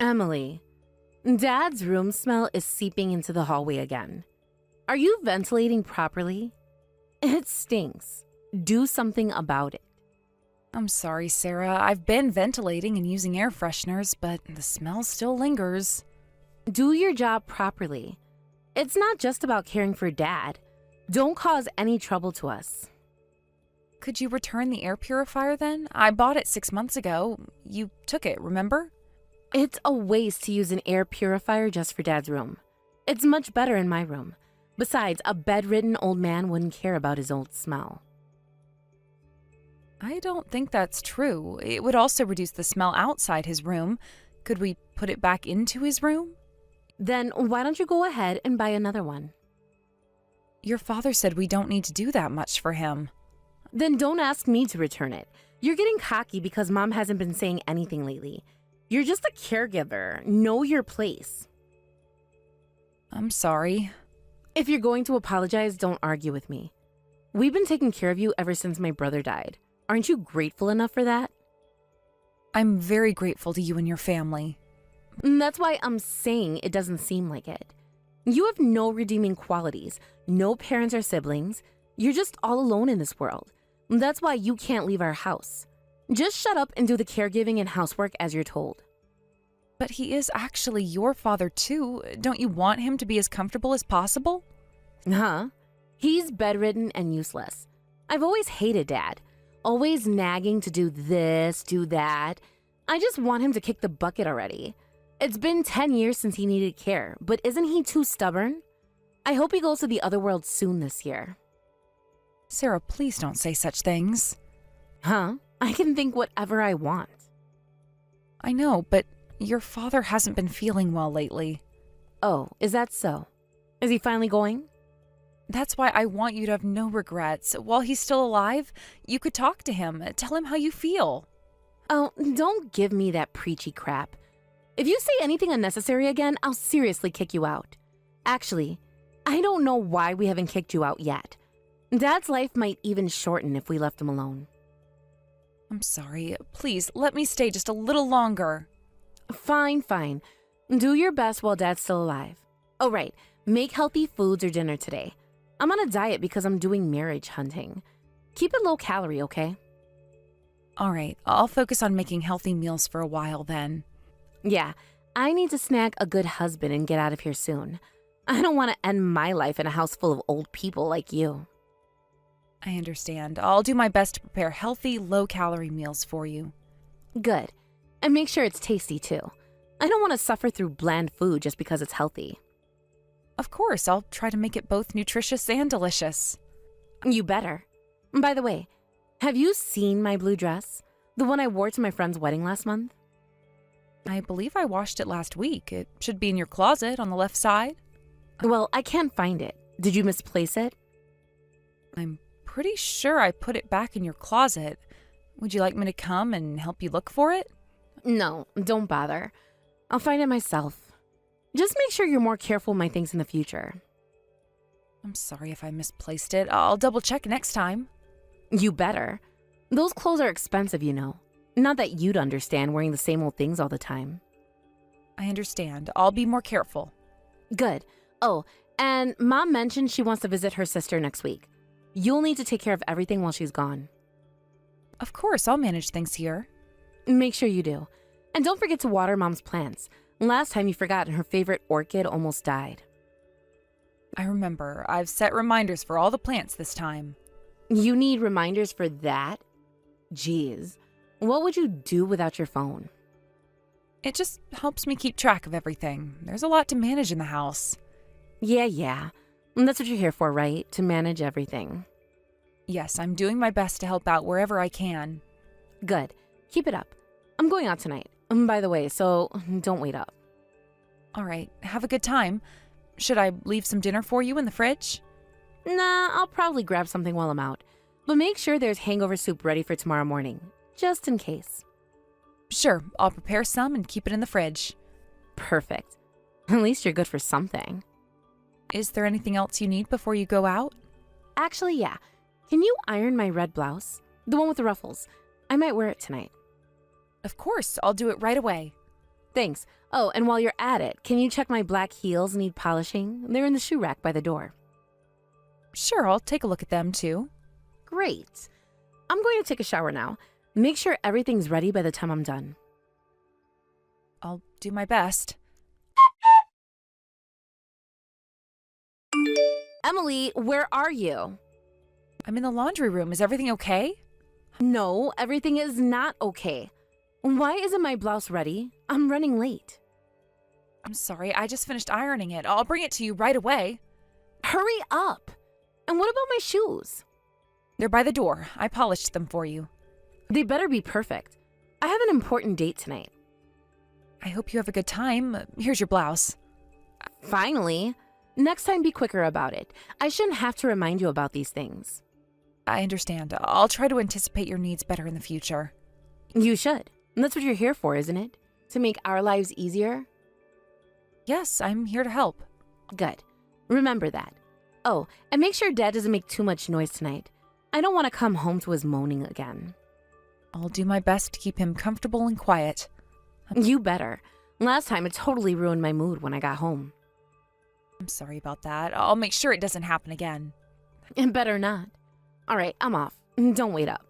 Emily, Dad's room smell is seeping into the hallway again. Are you ventilating properly? It stinks. Do something about it. I'm sorry, Sarah. I've been ventilating and using air fresheners, but the smell still lingers. Do your job properly. It's not just about caring for Dad. Don't cause any trouble to us. Could you return the air purifier then? I bought it 6 months ago. You took it, remember? It's a waste to use an air purifier just for Dad's room. It's much better in my room. Besides, a bedridden old man wouldn't care about his old smell. I don't think that's true. It would also reduce the smell outside his room. Could we put it back into his room? Then why don't you go ahead and buy another one? Your father said we don't need to do that much for him. Then don't ask me to return it. You're getting cocky because Mom hasn't been saying anything lately. You're just a caregiver. Know your place. I'm sorry. If you're going to apologize, don't argue with me. We've been taking care of you ever since my brother died. Aren't you grateful enough for that? I'm very grateful to you and your family. That's why I'm saying it doesn't seem like it. You have no redeeming qualities, no parents or siblings. You're just all alone in this world. That's why you can't leave our house. Just shut up and do the caregiving and housework as you're told. But he is actually your father too. Don't you want him to be as comfortable as possible? Huh? He's bedridden and useless. I've always hated Dad. Always nagging to do this, do that. I just want him to kick the bucket already. It's been 10 years since he needed care, but isn't he too stubborn? I hope he goes to the other world soon this year. Sarah, please don't say such things. Huh? I can think whatever I want. I know, but your father hasn't been feeling well lately. Oh, is that so? Is he finally going? That's why I want you to have no regrets. While he's still alive, you could talk to him, tell him how you feel. Oh, don't give me that preachy crap. If you say anything unnecessary again, I'll seriously kick you out. Actually, I don't know why we haven't kicked you out yet. Dad's life might even shorten if we left him alone. I'm sorry. Please, let me stay just a little longer. Fine, fine. Do your best while Dad's still alive. Oh, right. Make healthy foods or dinner today. I'm on a diet because I'm doing marriage hunting. Keep it low calorie, okay? All right, I'll focus on making healthy meals for a while then. Yeah, I need to snag a good husband and get out of here soon. I don't want to end my life in a house full of old people like you. I understand. I'll do my best to prepare healthy, low-calorie meals for you. Good. And make sure it's tasty, too. I don't want to suffer through bland food just because it's healthy. Of course, I'll try to make it both nutritious and delicious. You better. By the way, have you seen my blue dress? The one I wore to my friend's wedding last month? I believe I washed it last week. It should be in your closet on the left side. Well, I can't find it. Did you misplace it? I'm pretty sure I put it back in your closet. Would you like me to come and help you look for it? No, don't bother. I'll find it myself. Just make sure you're more careful with my things in the future. I'm sorry if I misplaced it. I'll double check next time. You better. Those clothes are expensive, you know. Not that you'd understand wearing the same old things all the time. I understand. I'll be more careful. Good. Oh, and Mom mentioned she wants to visit her sister next week. You'll need to take care of everything while she's gone. Of course, I'll manage things here. Make sure you do. And don't forget to water Mom's plants. Last time you forgot and her favorite orchid almost died. I remember. I've set reminders for all the plants this time. You need reminders for that? Jeez. What would you do without your phone? It just helps me keep track of everything. There's a lot to manage in the house. Yeah. That's what you're here for, right? To manage everything. Yes, I'm doing my best to help out wherever I can. Good. Keep it up. I'm going out tonight. By the way, so don't wait up. All right, have a good time. Should I leave some dinner for you in the fridge? Nah, I'll probably grab something while I'm out. But make sure there's hangover soup ready for tomorrow morning, just in case. Sure, I'll prepare some and keep it in the fridge. Perfect. At least you're good for something. Is there anything else you need before you go out? Actually, yeah. Can you iron my red blouse? The one with the ruffles. I might wear it tonight. Of course, I'll do it right away. Thanks. Oh, and while you're at it, can you check my black heels need polishing? They're in the shoe rack by the door. Sure, I'll take a look at them too. Great. I'm going to take a shower now. Make sure everything's ready by the time I'm done. I'll do my best. Emily, where are you? I'm in the laundry room. Is everything okay? No, everything is not okay. Why isn't my blouse ready? I'm running late. I'm sorry, I just finished ironing it. I'll bring it to you right away. Hurry up! And what about my shoes? They're by the door. I polished them for you. They better be perfect. I have an important date tonight. I hope you have a good time. Here's your blouse. Finally. Next time be quicker about it. I shouldn't have to remind you about these things. I understand. I'll try to anticipate your needs better in the future. You should. That's what you're here for, isn't it? To make our lives easier? Yes, I'm here to help. Good. Remember that. Oh, and make sure Dad doesn't make too much noise tonight. I don't want to come home to his moaning again. I'll do my best to keep him comfortable and quiet. You better. Last time it totally ruined my mood when I got home. I'm sorry about that. I'll make sure it doesn't happen again. It better not. All right, I'm off. Don't wait up.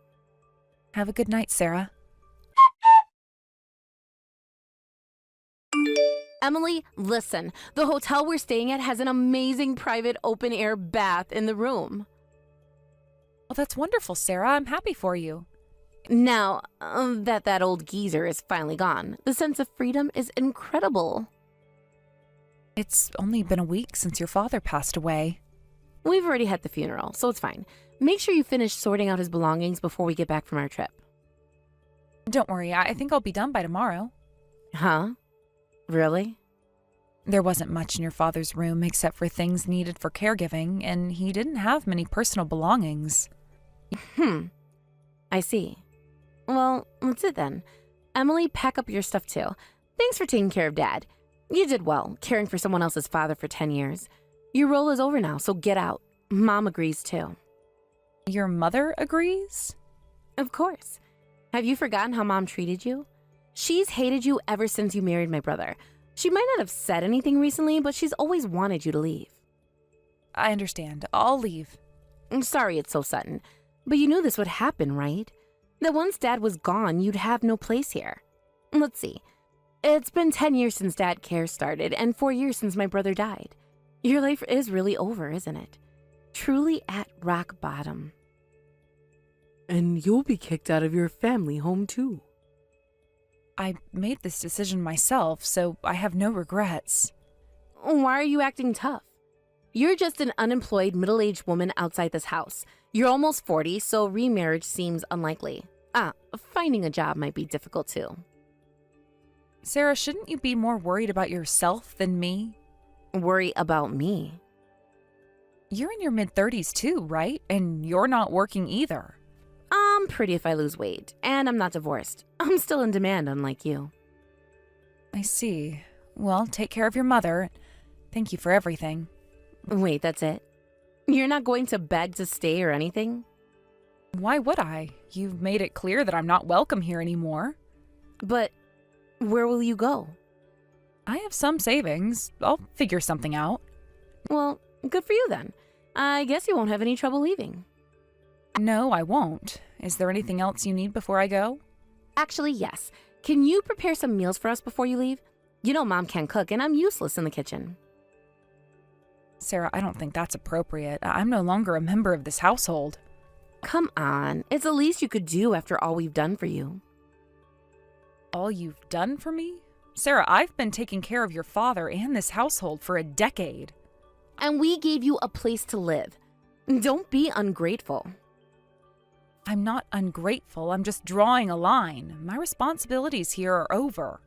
Have a good night, Sarah. Emily, listen. The hotel we're staying at has an amazing private open-air bath in the room. Well, that's wonderful, Sarah. I'm happy for you. Now that old geezer is finally gone, the sense of freedom is incredible. It's only been a week since your father passed away. We've already had the funeral, so it's fine. Make sure you finish sorting out his belongings before we get back from our trip. Don't worry, I think I'll be done by tomorrow. Huh? Really? There wasn't much in your father's room except for things needed for caregiving, and he didn't have many personal belongings. I see. Well, that's it then. Emily, pack up your stuff too. Thanks for taking care of Dad. You did well, caring for someone else's father for 10 years. Your role is over now, so get out. Mom agrees too. Your mother agrees? Of course. Have you forgotten how Mom treated you? She's hated you ever since you married my brother. She might not have said anything recently, but she's always wanted you to leave. I understand. I'll leave. I'm sorry it's so sudden, but you knew this would happen, right? That once Dad was gone, you'd have no place here. Let's see. It's been 10 years since Dad Care started, and 4 years since my brother died. Your life is really over, isn't it? Truly at rock bottom. And you'll be kicked out of your family home too. I made this decision myself, so I have no regrets. Why are you acting tough? You're just an unemployed middle-aged woman outside this house. You're almost 40, so remarriage seems unlikely. Finding a job might be difficult too. Sarah, shouldn't you be more worried about yourself than me? Worry about me? You're in your mid-30s too, right? And you're not working either. I'm pretty if I lose weight, and I'm not divorced. I'm still in demand, unlike you. I see. Well, take care of your mother. Thank you for everything. Wait, that's it? You're not going to beg to stay or anything? Why would I? You've made it clear that I'm not welcome here anymore. But where will you go? I have some savings. I'll figure something out. Well, good for you then. I guess you won't have any trouble leaving. No, I won't. Is there anything else you need before I go? Actually, yes. Can you prepare some meals for us before you leave? You know Mom can't cook, and I'm useless in the kitchen. Sarah, I don't think that's appropriate. I'm no longer a member of this household. Come on. It's the least you could do after all we've done for you. All you've done for me? Sarah, I've been taking care of your father and this household for a decade. And we gave you a place to live. Don't be ungrateful. I'm not ungrateful. I'm just drawing a line. My responsibilities here are over.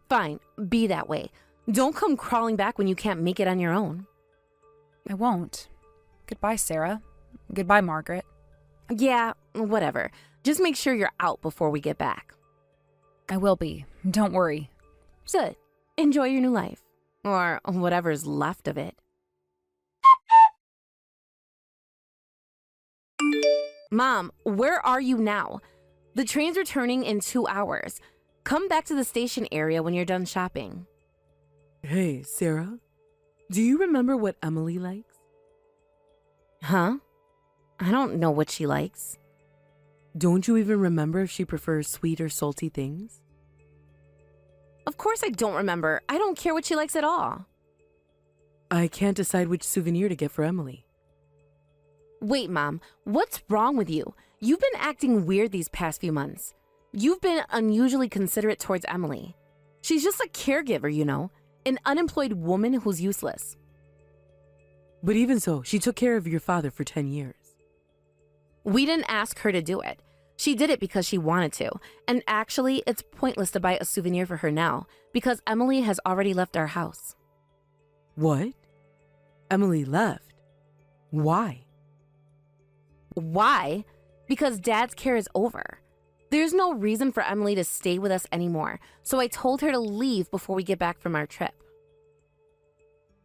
Fine, be that way. Don't come crawling back when you can't make it on your own. I won't. Goodbye, Sarah. Goodbye, Margaret. Yeah, whatever. Just make sure you're out before we get back. I will be. Don't worry. Good. Enjoy your new life. Or whatever's left of it. Mom, where are you now? The train's returning in 2 hours. Come back to the station area when you're done shopping. Hey, Sarah, do you remember what Emily likes? Huh? I don't know what she likes. Don't you even remember if she prefers sweet or salty things? Of course I don't remember. I don't care what she likes at all. I can't decide which souvenir to get for Emily. Wait, Mom, what's wrong with you? You've been acting weird these past few months. You've been unusually considerate towards Emily. She's just a caregiver, you know, an unemployed woman who's useless. But even so, she took care of your father for 10 years. We didn't ask her to do it. She did it because she wanted to. And actually, it's pointless to buy a souvenir for her now because Emily has already left our house. What? Emily left? Why? Why? Because Dad's care is over. There's no reason for Emily to stay with us anymore, so I told her to leave before we get back from our trip.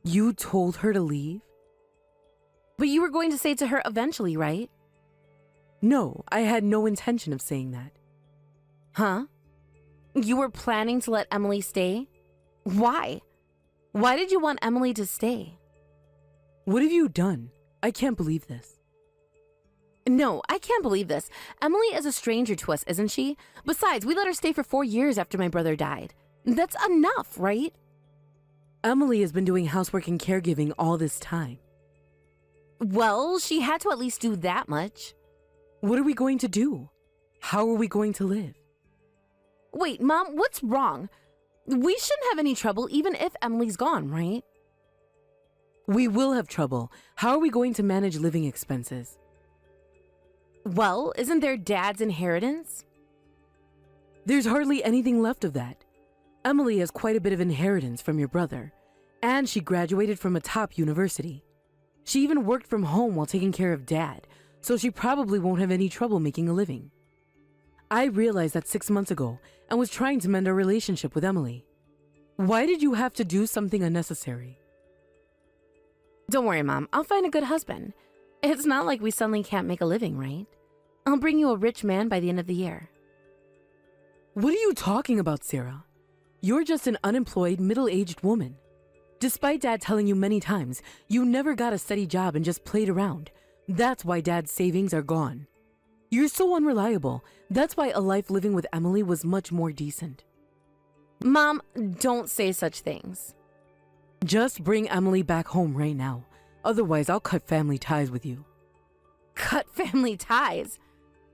You told her to leave? But you were going to say it to her eventually, right? No, I had no intention of saying that. Huh? You were planning to let Emily stay? Why? Why did you want Emily to stay? What have you done? I can't believe this. No, I can't believe this. Emily is a stranger to us, isn't she? Besides, we let her stay for 4 years after my brother died. That's enough, right? Emily has been doing housework and caregiving all this time. Well, she had to at least do that much. What are we going to do? How are we going to live? Wait, Mom, what's wrong? We shouldn't have any trouble even if Emily's gone, right? We will have trouble. How are we going to manage living expenses? Well, isn't there Dad's inheritance? There's hardly anything left of that. Emily has quite a bit of inheritance from your brother, and she graduated from a top university. She even worked from home while taking care of Dad, so she probably won't have any trouble making a living. I realized that 6 months ago and was trying to mend our relationship with Emily. Why did you have to do something unnecessary? Don't worry, Mom. I'll find a good husband. It's not like we suddenly can't make a living, right? I'll bring you a rich man by the end of the year. What are you talking about, Sarah? You're just an unemployed, middle-aged woman. Despite Dad telling you many times, you never got a steady job and just played around. That's why Dad's savings are gone. You're so unreliable. That's why a life living with Emily was much more decent. Mom, don't say such things. Just bring Emily back home right now. Otherwise, I'll cut family ties with you. Cut family ties?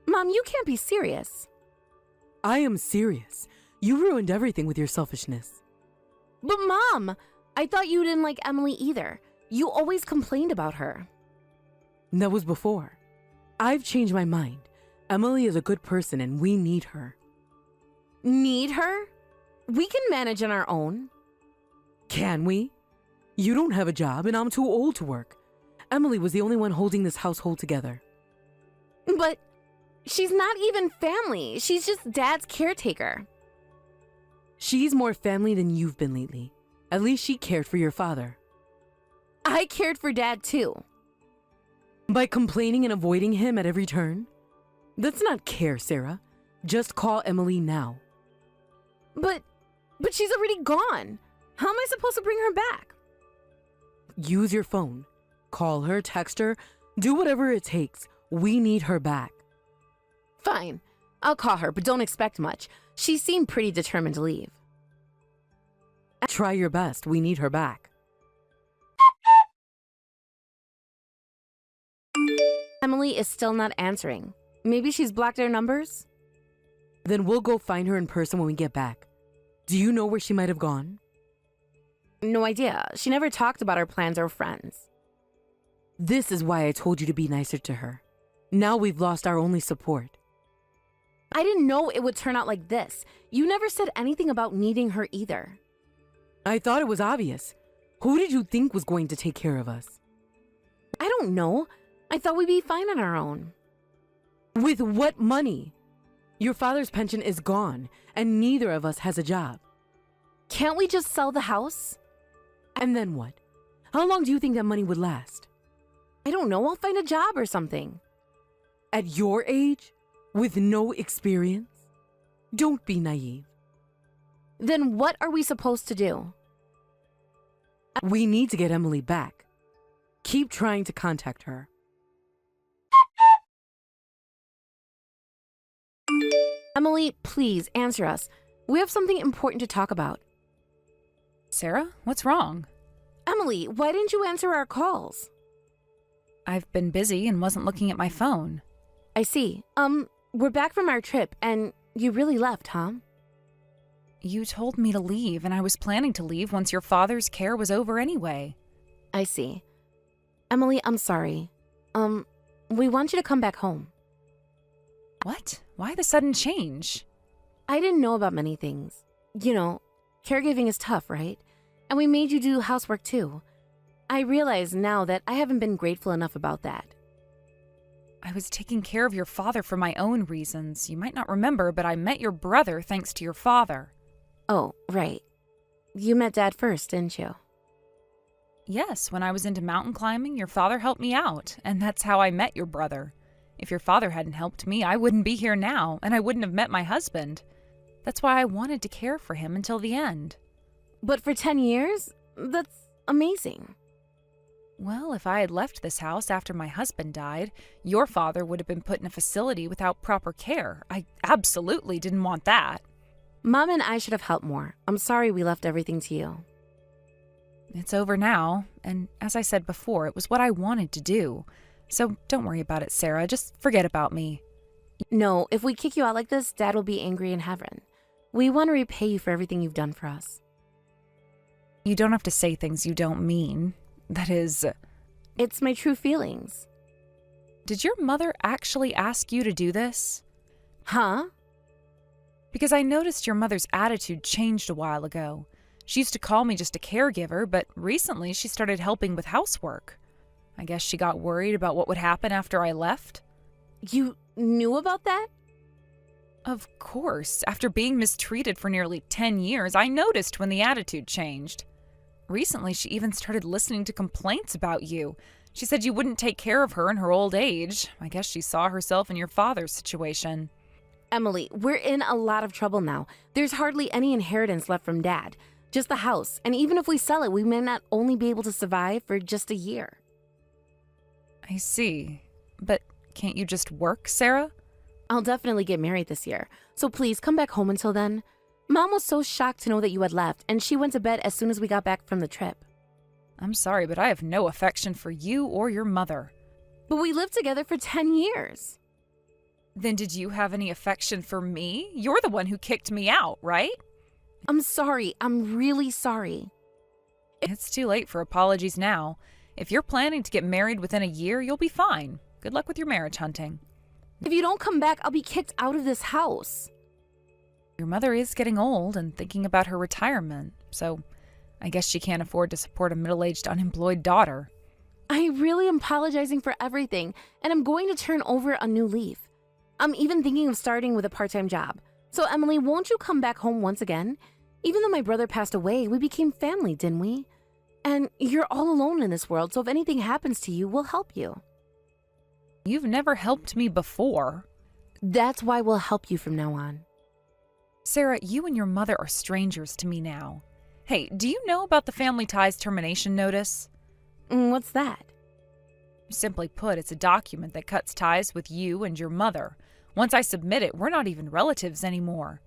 Mom, you can't be serious. I am serious. You ruined everything with your selfishness. But Mom, I thought you didn't like Emily either. You always complained about her. That was before. I've changed my mind. Emily is a good person and we need her. Need her? We can manage on our own. Can we? You don't have a job and I'm too old to work. Emily was the only one holding this household together. But she's not even family. She's just Dad's caretaker. She's more family than you've been lately. At least she cared for your father. I cared for Dad too. By complaining and avoiding him at every turn? That's not care, Sarah. Just call Emily now. But she's already gone. How am I supposed to bring her back? Use your phone. Call her, text her, do whatever it takes. We need her back. Fine. I'll call her, but don't expect much. She seemed pretty determined to leave. Try your best. We need her back. Emily is still not answering. Maybe she's blocked our numbers? Then we'll go find her in person when we get back. Do you know where she might have gone? No idea. She never talked about our plans or friends. This is why I told you to be nicer to her. Now we've lost our only support. I didn't know it would turn out like this. You never said anything about needing her either. I thought it was obvious. Who did you think was going to take care of us? I don't know. I thought we'd be fine on our own. With what money? Your father's pension is gone, and neither of us has a job. Can't we just sell the house? And then what? How long do you think that money would last? I don't know. I'll find a job or something. At your age? With no experience? Don't be naive. Then what are we supposed to do? We need to get Emily back. Keep trying to contact her. Emily, please answer us. We have something important to talk about. Sarah, what's wrong? Emily, why didn't you answer our calls? I've been busy and wasn't looking at my phone. I see. We're back from our trip, and you really left, huh? You told me to leave, and I was planning to leave once your father's care was over anyway. I see. Emily, I'm sorry. We want you to come back home. What? Why the sudden change? I didn't know about many things. You know, caregiving is tough, right? And we made you do housework too. I realize now that I haven't been grateful enough about that. I was taking care of your father for my own reasons. You might not remember, but I met your brother thanks to your father. Oh, right. You met Dad first, didn't you? Yes, when I was into mountain climbing, your father helped me out, and that's how I met your brother. If your father hadn't helped me, I wouldn't be here now, and I wouldn't have met my husband. That's why I wanted to care for him until the end. But for 10 years? That's amazing. Well, if I had left this house after my husband died, your father would have been put in a facility without proper care. I absolutely didn't want that. Mom and I should have helped more. I'm sorry we left everything to you. It's over now, and as I said before, it was what I wanted to do. So don't worry about it, Sarah. Just forget about me. No, if we kick you out like this, Dad will be angry in heaven. We want to repay you for everything you've done for us. You don't have to say things you don't mean. That is... It's my true feelings. Did your mother actually ask you to do this? Huh? Because I noticed your mother's attitude changed a while ago. She used to call me just a caregiver, but recently she started helping with housework. I guess she got worried about what would happen after I left. You knew about that? Of course. After being mistreated for nearly 10 years, I noticed when the attitude changed. Recently, she even started listening to complaints about you. She said you wouldn't take care of her in her old age. I guess she saw herself in your father's situation. Emily, we're in a lot of trouble now. There's hardly any inheritance left from Dad. Just the house. And even if we sell it, we may not only be able to survive for just a year. I see. But can't you just work, Sarah? I'll definitely get married this year. So please come back home until then. Mom was so shocked to know that you had left, and she went to bed as soon as we got back from the trip. I'm sorry, but I have no affection for you or your mother. But we lived together for 10 years. Then did you have any affection for me? You're the one who kicked me out, right? I'm sorry. I'm really sorry. It's too late for apologies now. If you're planning to get married within a year, you'll be fine. Good luck with your marriage hunting. If you don't come back, I'll be kicked out of this house. Your mother is getting old and thinking about her retirement, so I guess she can't afford to support a middle-aged unemployed daughter. I really am apologizing for everything, and I'm going to turn over a new leaf. I'm even thinking of starting with a part-time job. So, Emily, won't you come back home once again? Even though my brother passed away, we became family, didn't we? And you're all alone in this world, so if anything happens to you, we'll help you. You've never helped me before. That's why we'll help you from now on. Sarah, you and your mother are strangers to me now. Hey, do you know about the family ties termination notice? What's that? Simply put, it's a document that cuts ties with you and your mother. Once I submit it, we're not even relatives anymore.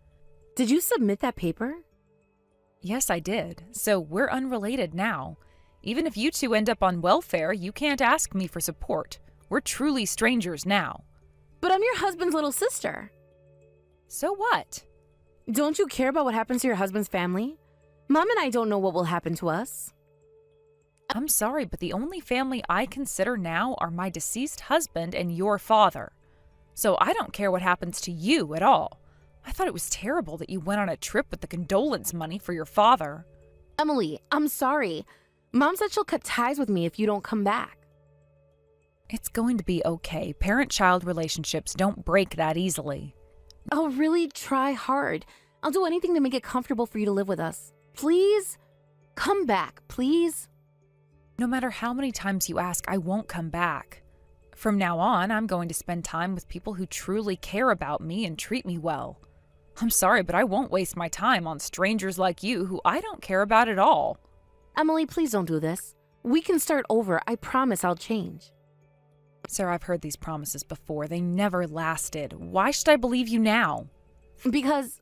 Did you submit that paper? Yes, I did. So we're unrelated now. Even if you two end up on welfare, you can't ask me for support. We're truly strangers now. But I'm your husband's little sister. So what? Don't you care about what happens to your husband's family? Mom and I don't know what will happen to us. I'm sorry, but the only family I consider now are my deceased husband and your father. So I don't care what happens to you at all. I thought it was terrible that you went on a trip with the condolence money for your father. Emily, I'm sorry. Mom said she'll cut ties with me if you don't come back. It's going to be okay. Parent-child relationships don't break that easily. I'll really try hard. I'll do anything to make it comfortable for you to live with us. Please? Come back, please? No matter how many times you ask, I won't come back. From now on, I'm going to spend time with people who truly care about me and treat me well. I'm sorry, but I won't waste my time on strangers like you who I don't care about at all. Emily, please don't do this. We can start over. I promise I'll change. Sarah, I've heard these promises before. They never lasted. Why should I believe you now? Because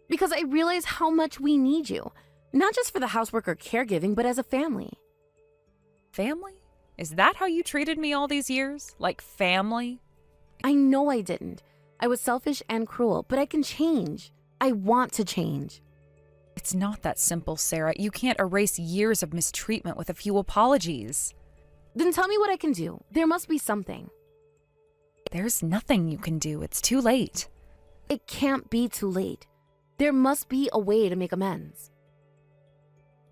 I realize how much we need you. Not just for the housework or caregiving, but as a family. Family? Is that how you treated me all these years? Like family? I know I didn't. I was selfish and cruel, but I can change. I want to change. It's not that simple, Sarah. You can't erase years of mistreatment with a few apologies. Then tell me what I can do. There must be something. There's nothing you can do. It's too late. It can't be too late. There must be a way to make amends.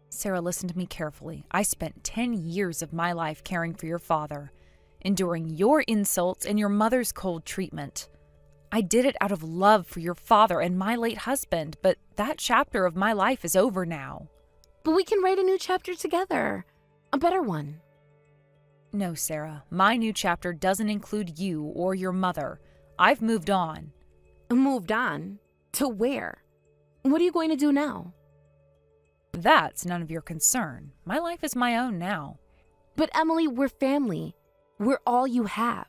Sarah, listen to me carefully. I spent 10 years of my life caring for your father, enduring your insults and your mother's cold treatment. I did it out of love for your father and my late husband, but that chapter of my life is over now. But we can write a new chapter together. A better one. No, Sarah. My new chapter doesn't include you or your mother. I've moved on. Moved on? To where? What are you going to do now? That's none of your concern. My life is my own now. But Emily, we're family. We're all you have.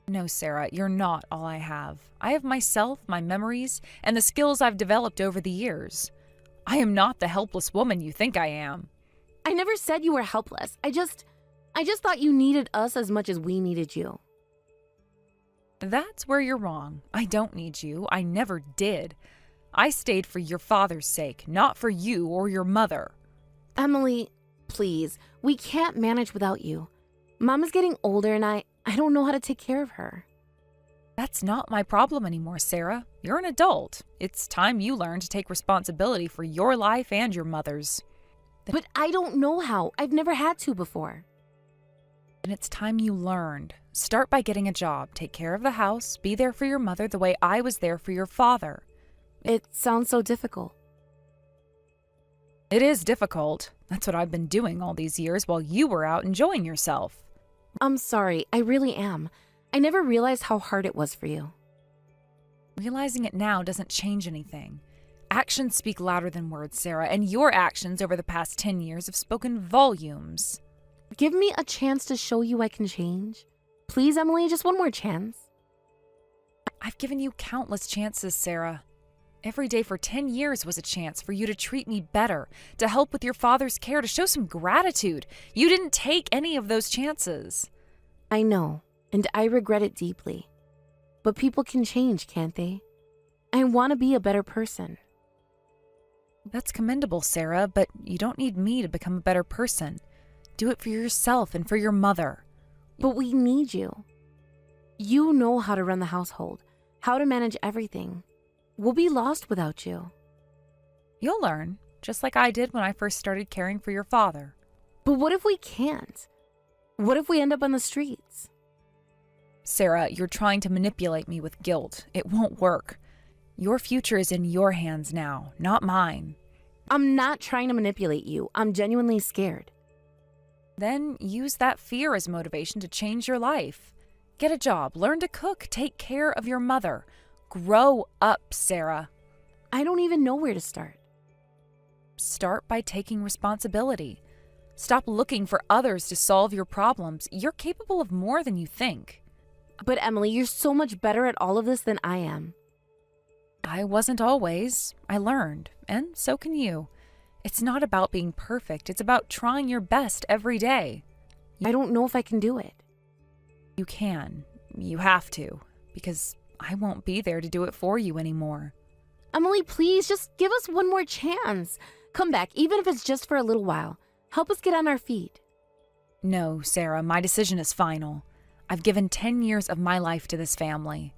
No, Sarah, you're not all I have. I have myself, my memories, and the skills I've developed over the years. I am not the helpless woman you think I am. I never said you were helpless. I just thought you needed us as much as we needed you. That's where you're wrong. I don't need you. I never did. I stayed for your father's sake, not for you or your mother. Emily, please, we can't manage without you. Mom is getting older and I don't know how to take care of her. That's not my problem anymore, Sarah. You're an adult. It's time you learn to take responsibility for your life and your mother's. But I don't know how. I've never had to before. And it's time you learned. Start by getting a job, take care of the house, be there for your mother the way I was there for your father. It sounds so difficult. It is difficult. That's what I've been doing all these years while you were out enjoying yourself. I'm sorry, I really am. I never realized how hard it was for you. Realizing it now doesn't change anything. Actions speak louder than words, Sarah, and your actions over the past 10 years have spoken volumes. Give me a chance to show you I can change. Please, Emily, just one more chance. I've given you countless chances, Sarah. Every day for 10 years was a chance for you to treat me better, to help with your father's care, to show some gratitude. You didn't take any of those chances. I know, and I regret it deeply. But people can change, can't they? I want to be a better person. That's commendable, Sarah, but you don't need me to become a better person. Do it for yourself and for your mother. But we need you. You know how to run the household, how to manage everything. We'll be lost without you. You'll learn, just like I did when I first started caring for your father. But what if we can't? What if we end up on the streets? Sarah, you're trying to manipulate me with guilt. It won't work. Your future is in your hands now, not mine. I'm not trying to manipulate you. I'm genuinely scared. Then use that fear as motivation to change your life. Get a job, learn to cook, take care of your mother. Grow up, Sarah. I don't even know where to start. Start by taking responsibility. Stop looking for others to solve your problems. You're capable of more than you think. But Emily, you're so much better at all of this than I am. I wasn't always. I learned, and so can you. It's not about being perfect. It's about trying your best every day. I don't know if I can do it. You can. You have to, because I won't be there to do it for you anymore. Emily, please, just give us one more chance. Come back, even if it's just for a little while. Help us get on our feet. No, Sarah, my decision is final. I've given 10 years of my life to this family.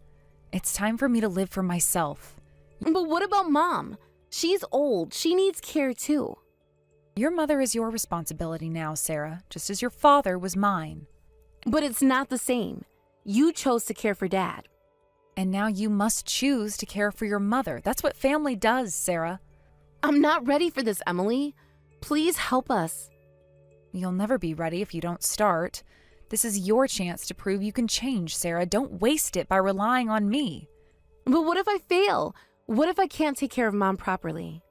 It's time for me to live for myself. But what about Mom? She's old. She needs care too. Your mother is your responsibility now, Sarah, just as your father was mine. But it's not the same. You chose to care for Dad. And now you must choose to care for your mother. That's what family does, Sarah. I'm not ready for this, Emily. Please help us. You'll never be ready if you don't start. This is your chance to prove you can change, Sarah. Don't waste it by relying on me. But what if I fail? What if I can't take care of Mom properly?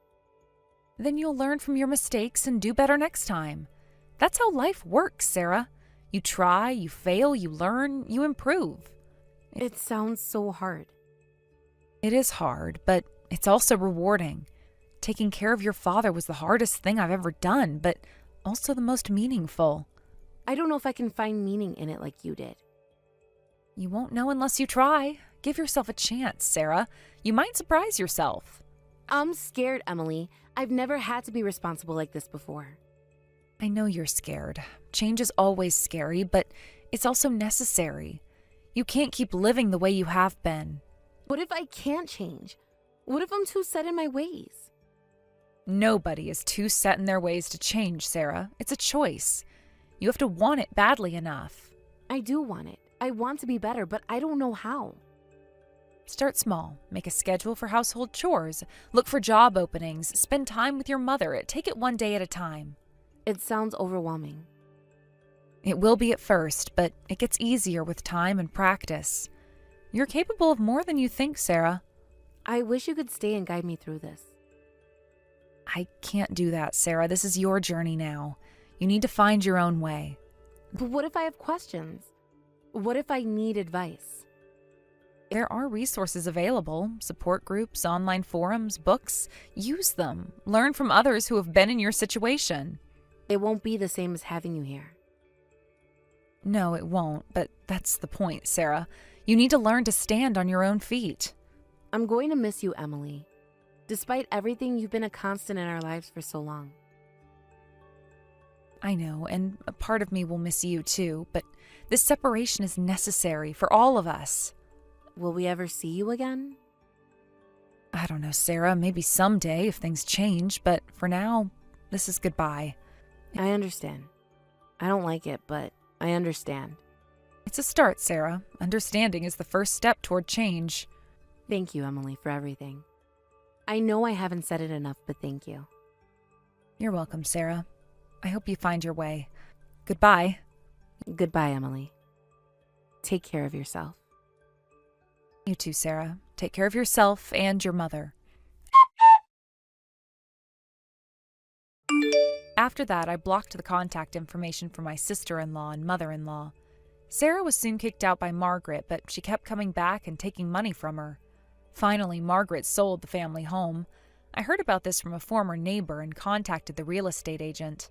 Then you'll learn from your mistakes and do better next time. That's how life works, Sarah. You try, you fail, you learn, you improve. It sounds so hard. It is hard, but it's also rewarding. Taking care of your father was the hardest thing I've ever done, but also the most meaningful. I don't know if I can find meaning in it like you did. You won't know unless you try. Give yourself a chance, Sarah. You might surprise yourself. I'm scared, Emily. I've never had to be responsible like this before. I know you're scared. Change is always scary, but it's also necessary. You can't keep living the way you have been. What if I can't change? What if I'm too set in my ways? Nobody is too set in their ways to change, Sarah. It's a choice. You have to want it badly enough. I do want it. I want to be better, but I don't know how. Start small. Make a schedule for household chores. Look for job openings. Spend time with your mother. Take it one day at a time. It sounds overwhelming. It will be at first, but it gets easier with time and practice. You're capable of more than you think, Sarah. I wish you could stay and guide me through this. I can't do that, Sarah. This is your journey now. You need to find your own way. But what if I have questions? What if I need advice? There are resources available, support groups, online forums, books. Use them. Learn from others who have been in your situation. It won't be the same as having you here. No, it won't, but that's the point, Sarah. You need to learn to stand on your own feet. I'm going to miss you, Emily. Despite everything, you've been a constant in our lives for so long. I know, and a part of me will miss you too, but this separation is necessary for all of us. Will we ever see you again? I don't know, Sarah. Maybe someday if things change, but for now, this is goodbye. I understand. I don't like it, but I understand. It's a start, Sarah. Understanding is the first step toward change. Thank you, Emily, for everything. I know I haven't said it enough, but thank you. You're welcome, Sarah. I hope you find your way. Goodbye. Goodbye, Emily. Take care of yourself. You too, Sarah. Take care of yourself and your mother. After that, I blocked the contact information for my sister-in-law and mother-in-law. Sarah was soon kicked out by Margaret, but she kept coming back and taking money from her. Finally, Margaret sold the family home. I heard about this from a former neighbor and contacted the real estate agent.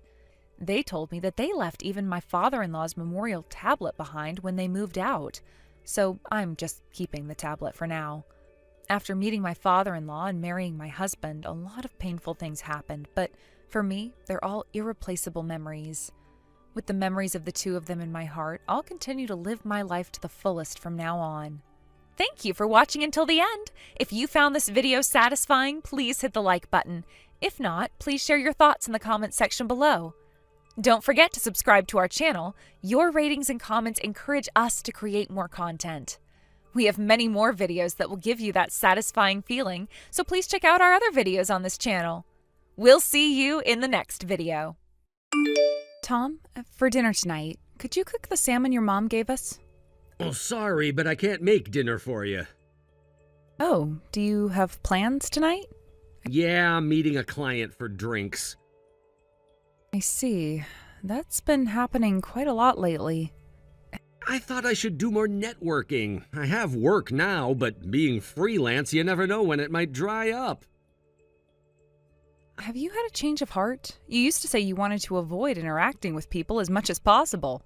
They told me that they left even my father-in-law's memorial tablet behind when they moved out, so I'm just keeping the tablet for now. After meeting my father-in-law and marrying my husband, a lot of painful things happened, but for me, they're all irreplaceable memories. With the memories of the two of them in my heart, I'll continue to live my life to the fullest from now on. Thank you for watching until the end. If you found this video satisfying, please hit the like button. If not, please share your thoughts in the comments section below. Don't forget to subscribe to our channel. Your ratings and comments encourage us to create more content. We have many more videos that will give you that satisfying feeling, so please check out our other videos on this channel. We'll see you in the next video. Tom, for dinner tonight, could you cook the salmon your mom gave us? Oh, sorry, but I can't make dinner for you. Oh, do you have plans tonight? Yeah, I'm meeting a client for drinks. I see. That's been happening quite a lot lately. I thought I should do more networking. I have work now, but being freelance, you never know when it might dry up. Have you had a change of heart? You used to say you wanted to avoid interacting with people as much as possible.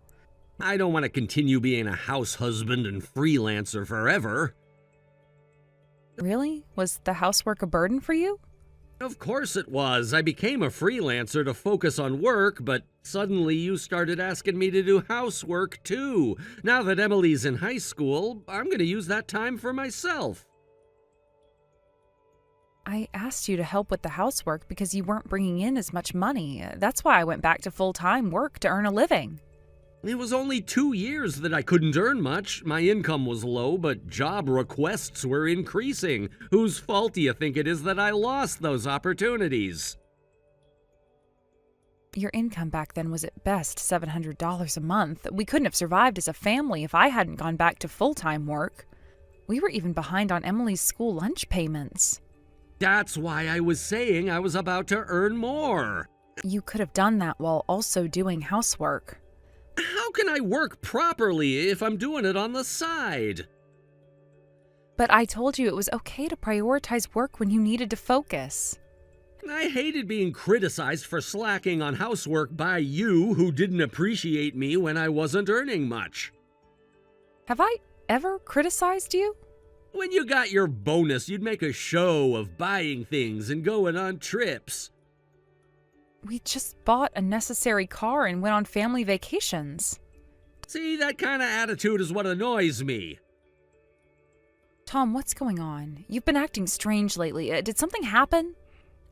I don't want to continue being a house husband and freelancer forever. Really? Was the housework a burden for you? Of course it was. I became a freelancer to focus on work, but suddenly you started asking me to do housework too. Now that Emily's in high school, I'm going to use that time for myself. I asked you to help with the housework because you weren't bringing in as much money. That's why I went back to full-time work to earn a living. It was only 2 years that I couldn't earn much. My income was low, but job requests were increasing. Whose fault do you think it is that I lost those opportunities? Your income back then was at best $700 a month. We couldn't have survived as a family if I hadn't gone back to full-time work. We were even behind on Emily's school lunch payments. That's why I was saying I was about to earn more. You could have done that while also doing housework. How can I work properly if I'm doing it on the side? But I told you it was okay to prioritize work when you needed to focus. I hated being criticized for slacking on housework by you who didn't appreciate me when I wasn't earning much. Have I ever criticized you? When you got your bonus, you'd make a show of buying things and going on trips. We just bought a necessary car and went on family vacations. See, that kind of attitude is what annoys me. Tom, what's going on? You've been acting strange lately. Did something happen?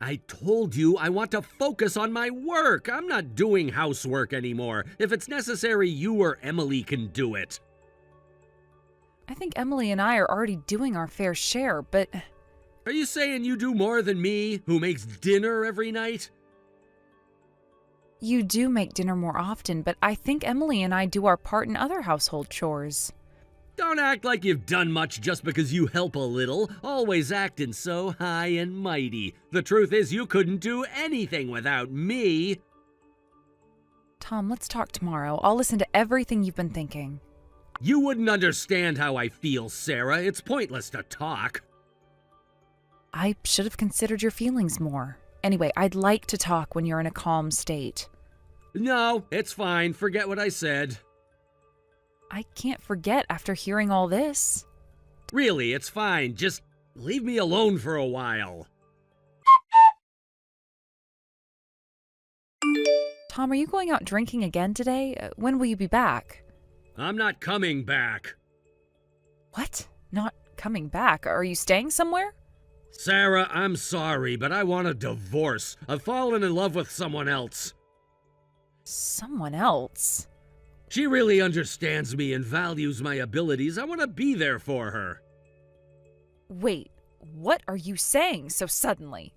I told you I want to focus on my work. I'm not doing housework anymore. If it's necessary, you or Emily can do it. I think Emily and I are already doing our fair share, but... Are you saying you do more than me, who makes dinner every night? You do make dinner more often, but I think Emily and I do our part in other household chores. Don't act like you've done much just because you help a little, always acting so high and mighty. The truth is you couldn't do anything without me. Tom, let's talk tomorrow. I'll listen to everything you've been thinking. You wouldn't understand how I feel, Sarah. It's pointless to talk. I should have considered your feelings more. Anyway, I'd like to talk when you're in a calm state. No, it's fine. Forget what I said. I can't forget after hearing all this. Really, it's fine. Just leave me alone for a while. Tom, are you going out drinking again today? When will you be back? I'm not coming back. What? Not coming back? Are you staying somewhere? Sarah, I'm sorry, but I want a divorce. I've fallen in love with someone else. Someone else? She really understands me and values my abilities. I want to be there for her. Wait, what are you saying so suddenly?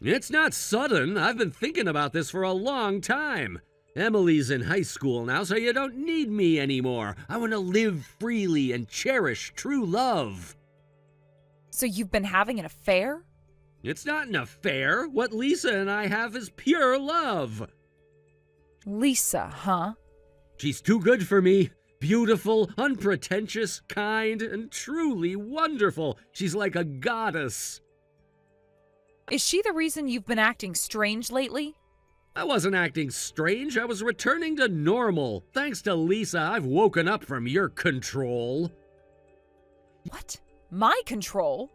It's not sudden. I've been thinking about this for a long time. Emily's in high school now, so you don't need me anymore. I want to live freely and cherish true love. So you've been having an affair? It's not an affair. What Lisa and I have is pure love. Lisa, huh? She's too good for me. Beautiful, unpretentious, kind, and truly wonderful. She's like a goddess. Is she the reason you've been acting strange lately? I wasn't acting strange. I was returning to normal. Thanks to Lisa, I've woken up from your control. What? My control?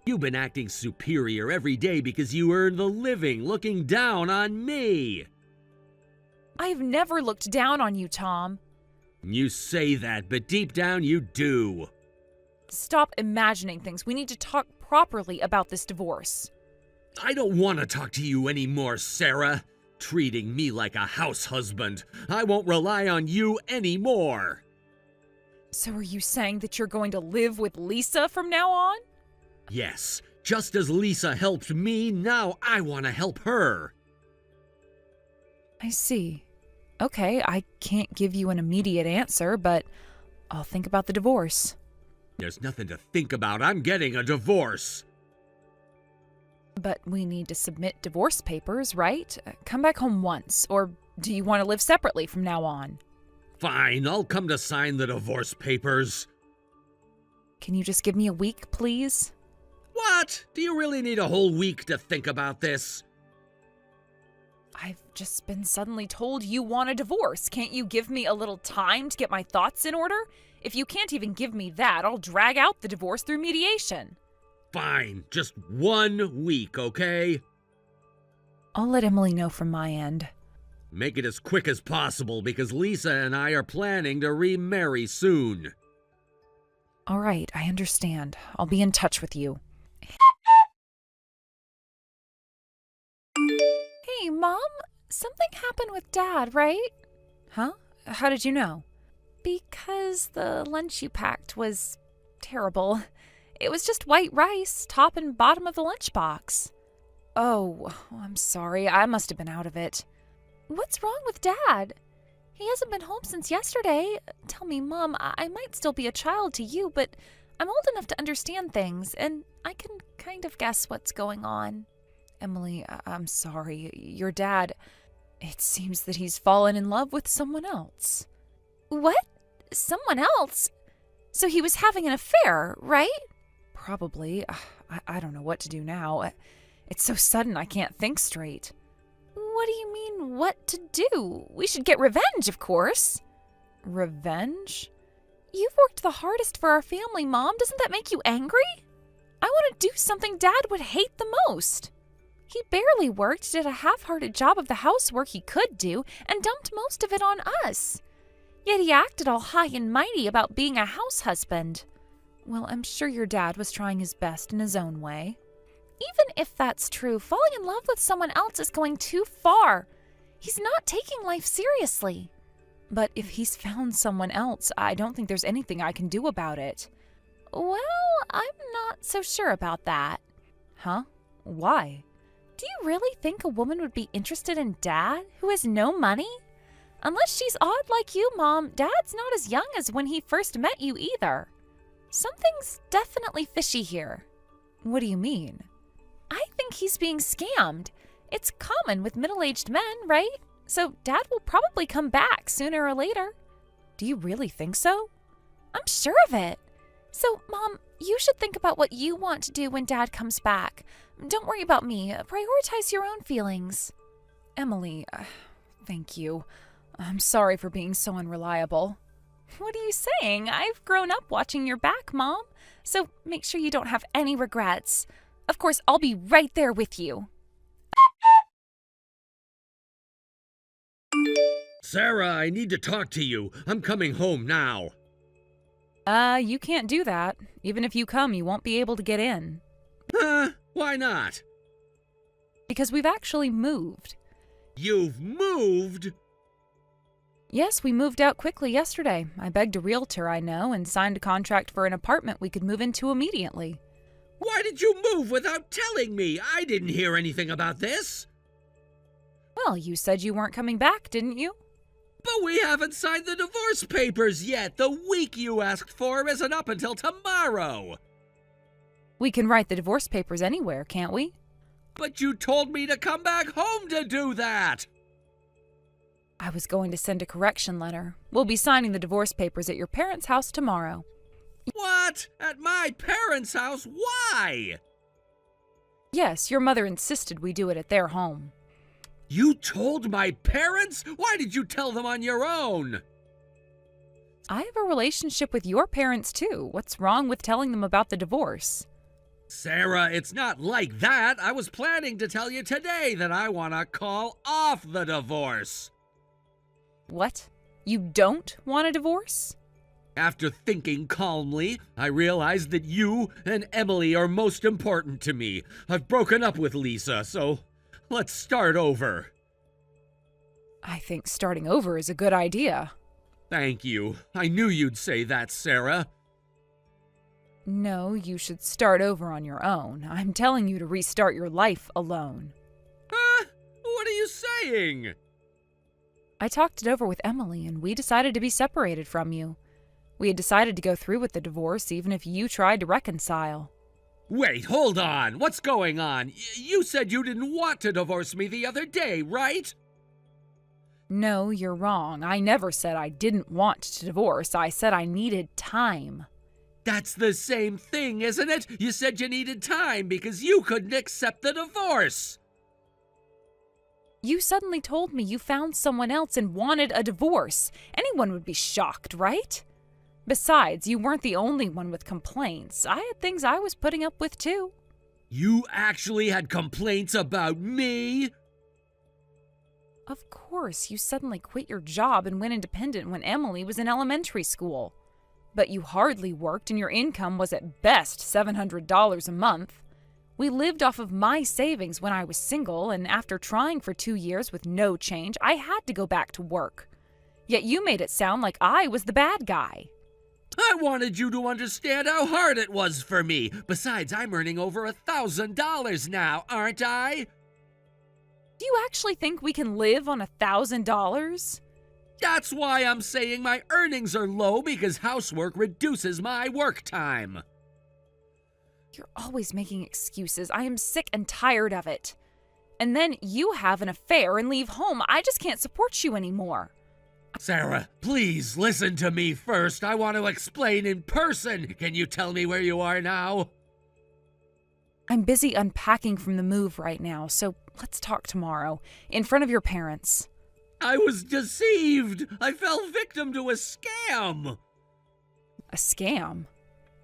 You've been acting superior every day because you earn the living, looking down on me. I've never looked down on you, Tom. You say that, but deep down you do. Stop imagining things. We need to talk properly about this divorce. I don't want to talk to you anymore, Sarah. Treating me like a house husband. I won't rely on you anymore. So are you saying that you're going to live with Lisa from now on? Yes, just as Lisa helped me, now I want to help her. I see. Okay, I can't give you an immediate answer, but I'll think about the divorce. There's nothing to think about. I'm getting a divorce. But we need to submit divorce papers, right? Come back home once, or do you want to live separately from now on? Fine, I'll come to sign the divorce papers. Can you just give me a week, please? What? Do you really need a whole week to think about this? I've just been suddenly told you want a divorce. Can't you give me a little time to get my thoughts in order? If you can't even give me that, I'll drag out the divorce through mediation. Fine, just 1 week, okay? I'll let Emily know from my end. Make it as quick as possible because Lisa and I are planning to remarry soon. All right, I understand. I'll be in touch with you. Hey, Mom, something happened with Dad, right? Huh? How did you know? Because the lunch you packed was terrible. It was just white rice, top and bottom of the lunchbox. Oh, I'm sorry. I must have been out of it. What's wrong with Dad? He hasn't been home since yesterday. Tell me, Mom, I might still be a child to you, but I'm old enough to understand things, and I can kind of guess what's going on. Emily, I'm sorry. Your dad, it seems that he's fallen in love with someone else. What? Someone else? So he was having an affair, right? Probably. I don't know what to do now. It's so sudden I can't think straight. What do you mean, what to do? We should get revenge, of course. Revenge? You've worked the hardest for our family, Mom. Doesn't that make you angry? I want to do something Dad would hate the most. He barely worked, did a half-hearted job of the housework he could do, and dumped most of it on us. Yet he acted all high and mighty about being a house husband. Well, I'm sure your dad was trying his best in his own way. Even if that's true, falling in love with someone else is going too far. He's not taking life seriously. But if he's found someone else, I don't think there's anything I can do about it. Well, I'm not so sure about that. Huh? Why? Do you really think a woman would be interested in Dad, who has no money? Unless she's odd like you, Mom, Dad's not as young as when he first met you either. Something's definitely fishy here. What do you mean? I think he's being scammed. It's common with middle-aged men, right? So Dad will probably come back sooner or later. Do you really think so? I'm sure of it. So, Mom, you should think about what you want to do when Dad comes back. Don't worry about me. Prioritize your own feelings. Emily, thank you. I'm sorry for being so unreliable. What are you saying? I've grown up watching your back, Mom. So make sure you don't have any regrets. Of course, I'll be right there with you. Sarah, I need to talk to you. I'm coming home now. You can't do that. Even if you come, you won't be able to get in. Why not? Because we've actually moved. You've moved? Yes, we moved out quickly yesterday. I begged a realtor I know and signed a contract for an apartment we could move into immediately. Why did you move without telling me? I didn't hear anything about this. Well, you said you weren't coming back, didn't you? But we haven't signed the divorce papers yet. The week you asked for isn't up until tomorrow. We can write the divorce papers anywhere, can't we? But you told me to come back home to do that. I was going to send a correction letter. We'll be signing the divorce papers at your parents' house tomorrow. What? At my parents' house? Why? Yes, your mother insisted we do it at their home. You told my parents? Why did you tell them on your own? I have a relationship with your parents, too. What's wrong with telling them about the divorce? Sarah, it's not like that. I was planning to tell you today that I want to call off the divorce. What? You don't want a divorce? After thinking calmly, I realized that you and Emily are most important to me. I've broken up with Lisa, so let's start over. I think starting over is a good idea. Thank you. I knew you'd say that, Sarah. No, you should start over on your own. I'm telling you to restart your life alone. Huh? What are you saying? I talked it over with Emily, and we decided to be separated from you. We had decided to go through with the divorce, even if you tried to reconcile. Wait, hold on. What's going on? You said you didn't want to divorce me the other day, right? No, you're wrong. I never said I didn't want to divorce. I said I needed time. That's the same thing, isn't it? You said you needed time because you couldn't accept the divorce. You suddenly told me you found someone else and wanted a divorce. Anyone would be shocked, right? Besides, you weren't the only one with complaints. I had things I was putting up with, too. You actually had complaints about me? Of course, you suddenly quit your job and went independent when Emily was in elementary school. But you hardly worked and your income was at best $700 a month. We lived off of my savings when I was single, and after trying for 2 years with no change, I had to go back to work. Yet you made it sound like I was the bad guy. I wanted you to understand how hard it was for me. Besides, I'm earning over $1,000 now, aren't I? Do you actually think we can live on $1,000? That's why I'm saying my earnings are low, because housework reduces my work time. You're always making excuses. I am sick and tired of it. And then you have an affair and leave home. I just can't support you anymore. Sarah, please listen to me first. I want to explain in person. Can you tell me where you are now? I'm busy unpacking from the move right now, so let's talk tomorrow, in front of your parents. I was deceived. I fell victim to a scam. A scam?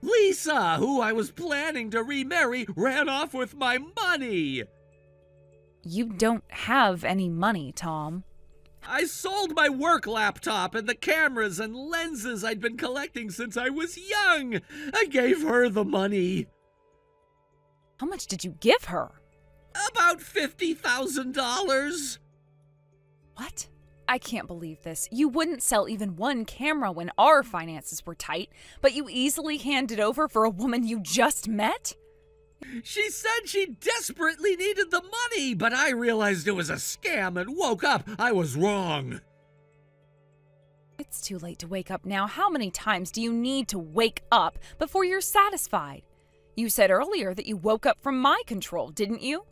Lisa, who I was planning to remarry, ran off with my money. You don't have any money, Tom. I sold my work laptop and the cameras and lenses I'd been collecting since I was young. I gave her the money. How much did you give her? About $50,000. What? I can't believe this. You wouldn't sell even one camera when our finances were tight, but you easily handed over for a woman you just met? She said she desperately needed the money, but I realized it was a scam and woke up. I was wrong. It's too late to wake up now. How many times do you need to wake up before you're satisfied? You said earlier that you woke up from my control, didn't you?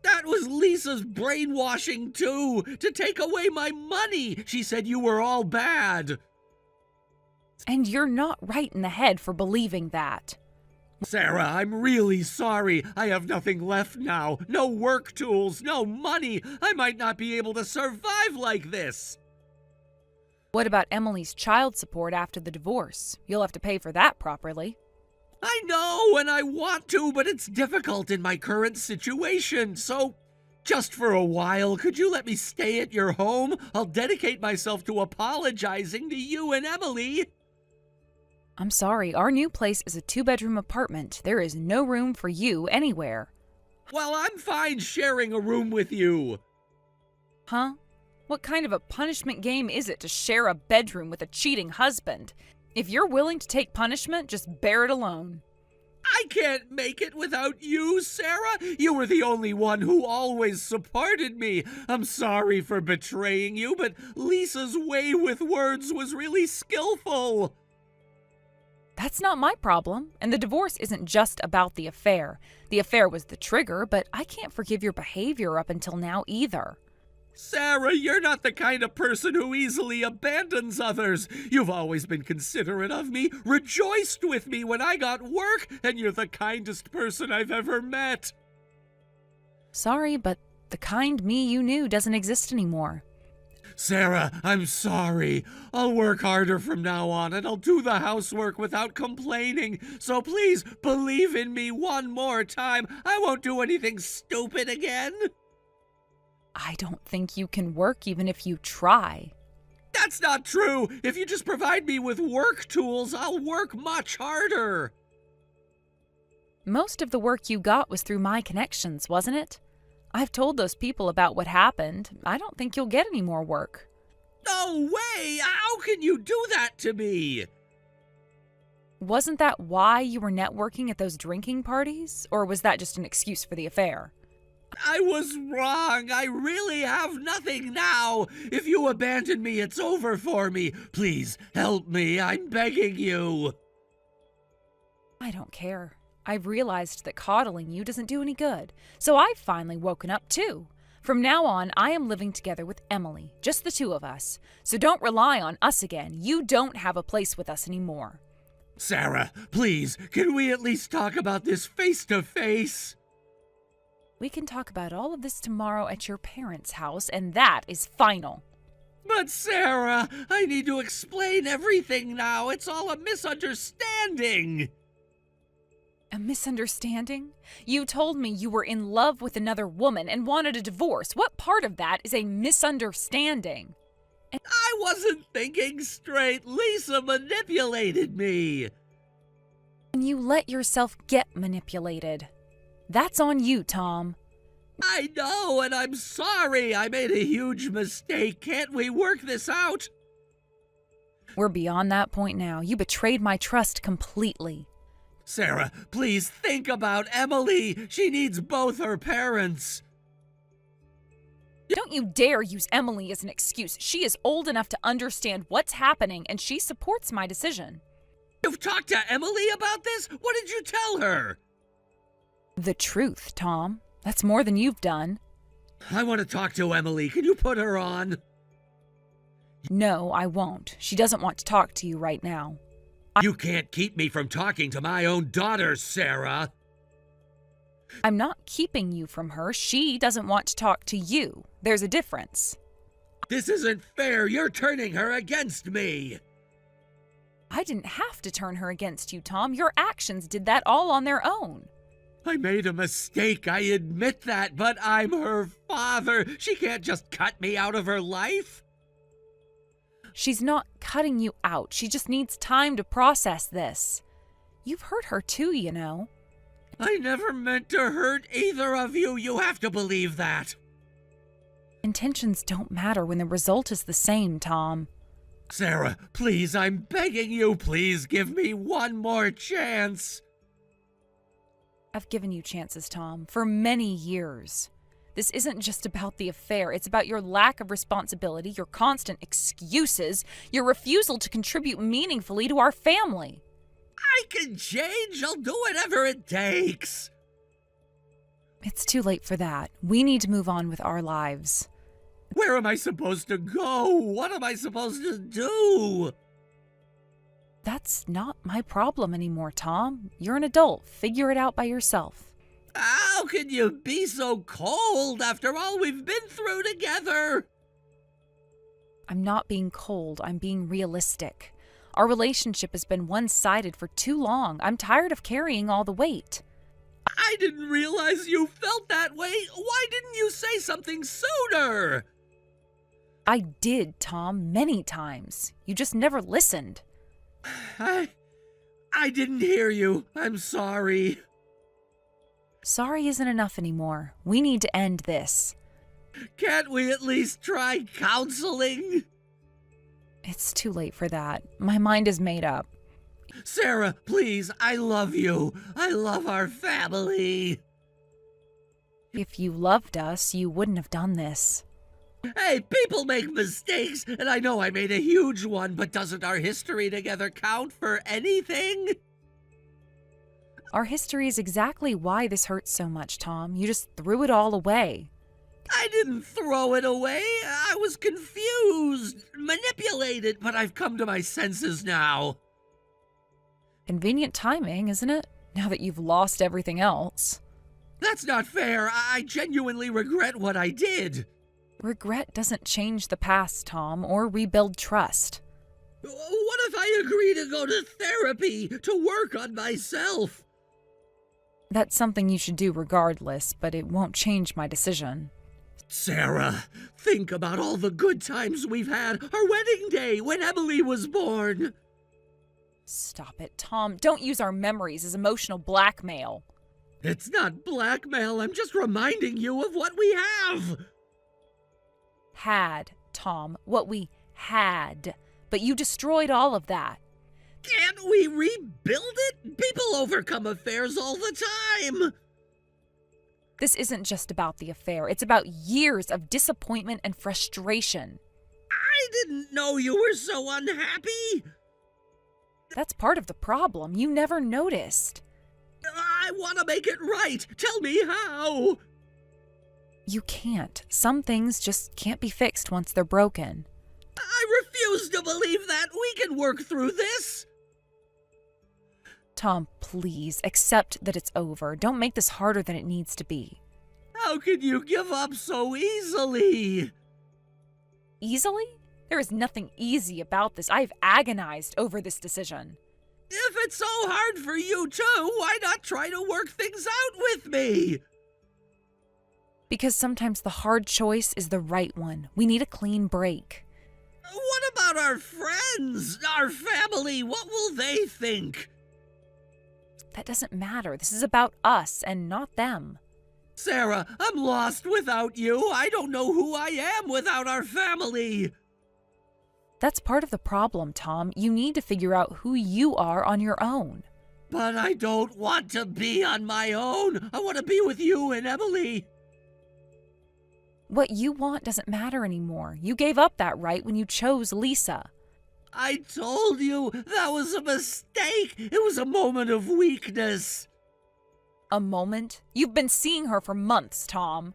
That was Lisa's brainwashing, too, to take away my money. She said you were all bad. And you're not right in the head for believing that. Sarah, I'm really sorry. I have nothing left now. No work tools, no money. I might not be able to survive like this. What about Emily's child support after the divorce? You'll have to pay for that properly. I know, and I want to, but it's difficult in my current situation. So, just for a while, could you let me stay at your home? I'll dedicate myself to apologizing to you and Emily. I'm sorry, our new place is a 2-bedroom apartment. There is no room for you anywhere. Well, I'm fine sharing a room with you. Huh? What kind of a punishment game is it to share a bedroom with a cheating husband? If you're willing to take punishment, just bear it alone. I can't make it without you, Sarah. You were the only one who always supported me. I'm sorry for betraying you, but Lisa's way with words was really skillful. That's not my problem, and the divorce isn't just about the affair. The affair was the trigger, but I can't forgive your behavior up until now either. Sarah, you're not the kind of person who easily abandons others. You've always been considerate of me, rejoiced with me when I got work, and you're the kindest person I've ever met. Sorry, but the kind me you knew doesn't exist anymore. Sarah, I'm sorry. I'll work harder from now on, and I'll do the housework without complaining. So please believe in me one more time. I won't do anything stupid again. I don't think you can work even if you try. That's not true. If you just provide me with work tools, I'll work much harder. Most of the work you got was through my connections, wasn't it? I've told those people about what happened. I don't think you'll get any more work. No way! How can you do that to me? Wasn't that why you were networking at those drinking parties? Or was that just an excuse for the affair? I was wrong. I really have nothing now. If you abandon me, it's over for me. Please help me. I'm begging you. I don't care. I've realized that coddling you doesn't do any good, so I've finally woken up too. From now on, I am living together with Emily, just the two of us. So don't rely on us again. You don't have a place with us anymore. Sarah, please, can we at least talk about this face to face? We can talk about all of this tomorrow at your parents' house, and that is final. But Sarah, I need to explain everything now. It's all a misunderstanding. A misunderstanding? You told me you were in love with another woman and wanted a divorce. What part of that is a misunderstanding? I wasn't thinking straight. Lisa manipulated me. And you let yourself get manipulated. That's on you, Tom. I know, and I'm sorry. I made a huge mistake. Can't we work this out? We're beyond that point now. You betrayed my trust completely. Sarah, please think about Emily. She needs both her parents. Don't you dare use Emily as an excuse. She is old enough to understand what's happening, and she supports my decision. You've talked to Emily about this? What did you tell her? The truth, Tom. That's more than you've done. I want to talk to Emily. Can you put her on? No, I won't. She doesn't want to talk to you right now. You can't keep me from talking to my own daughter, Sarah. I'm not keeping you from her. She doesn't want to talk to you. There's a difference. This isn't fair. You're turning her against me. I didn't have to turn her against you, Tom. Your actions did that all on their own. I made a mistake, I admit that, but I'm her father. She can't just cut me out of her life. She's not cutting you out. She just needs time to process this. You've hurt her too, you know. I never meant to hurt either of you. You have to believe that. Intentions don't matter when the result is the same, Tom. Sarah, please, I'm begging you, please give me one more chance. I've given you chances, Tom, for many years. This isn't just about the affair. It's about your lack of responsibility, your constant excuses, your refusal to contribute meaningfully to our family. I can change. I'll do whatever it takes. It's too late for that. We need to move on with our lives. Where am I supposed to go? What am I supposed to do? That's not my problem anymore, Tom. You're an adult. Figure it out by yourself. How can you be so cold after all we've been through together? I'm not being cold. I'm being realistic. Our relationship has been one-sided for too long. I'm tired of carrying all the weight. I didn't realize you felt that way. Why didn't you say something sooner? I did, Tom, many times. You just never listened. I didn't hear you. I'm sorry. Sorry isn't enough anymore. We need to end this. Can't we at least try counseling? It's too late for that. My mind is made up. Sarah, please, I love you. I love our family. If you loved us, you wouldn't have done this. Hey, people make mistakes, and I know I made a huge one, but doesn't our history together count for anything? Our history is exactly why this hurts so much, Tom. You just threw it all away. I didn't throw it away. I was confused, manipulated, but I've come to my senses now. Convenient timing, isn't it? Now that you've lost everything else. That's not fair. I genuinely regret what I did. Regret doesn't change the past, Tom, or rebuild trust. What if I agree to go to therapy, to work on myself? That's something you should do regardless, but it won't change my decision. Sarah, think about all the good times we've had. Our wedding day, when Emily was born. Stop it, Tom. Don't use our memories as emotional blackmail. It's not blackmail. I'm just reminding you of what we have. Had, Tom. What we had. But you destroyed all of that. Can't we rebuild it? People overcome affairs all the time. This isn't just about the affair. It's about years of disappointment and frustration. I didn't know you were so unhappy. That's part of the problem. You never noticed. I want to make it right. Tell me how. You can't. Some things just can't be fixed once they're broken. I refuse to believe that. We can work through this. Tom, please, accept that it's over. Don't make this harder than it needs to be. How can you give up so easily? Easily? There is nothing easy about this. I've agonized over this decision. If it's so hard for you too, why not try to work things out with me? Because sometimes the hard choice is the right one. We need a clean break. What about our friends, our family? What will they think? That doesn't matter. This is about us and not them. Sarah, I'm lost without you. I don't know who I am without our family. That's part of the problem, Tom. You need to figure out who you are on your own. But I don't want to be on my own. I want to be with you and Emily. What you want doesn't matter anymore. You gave up that right when you chose Lisa. I told you that was a mistake. It was a moment of weakness. A moment? You've been seeing her for months, Tom.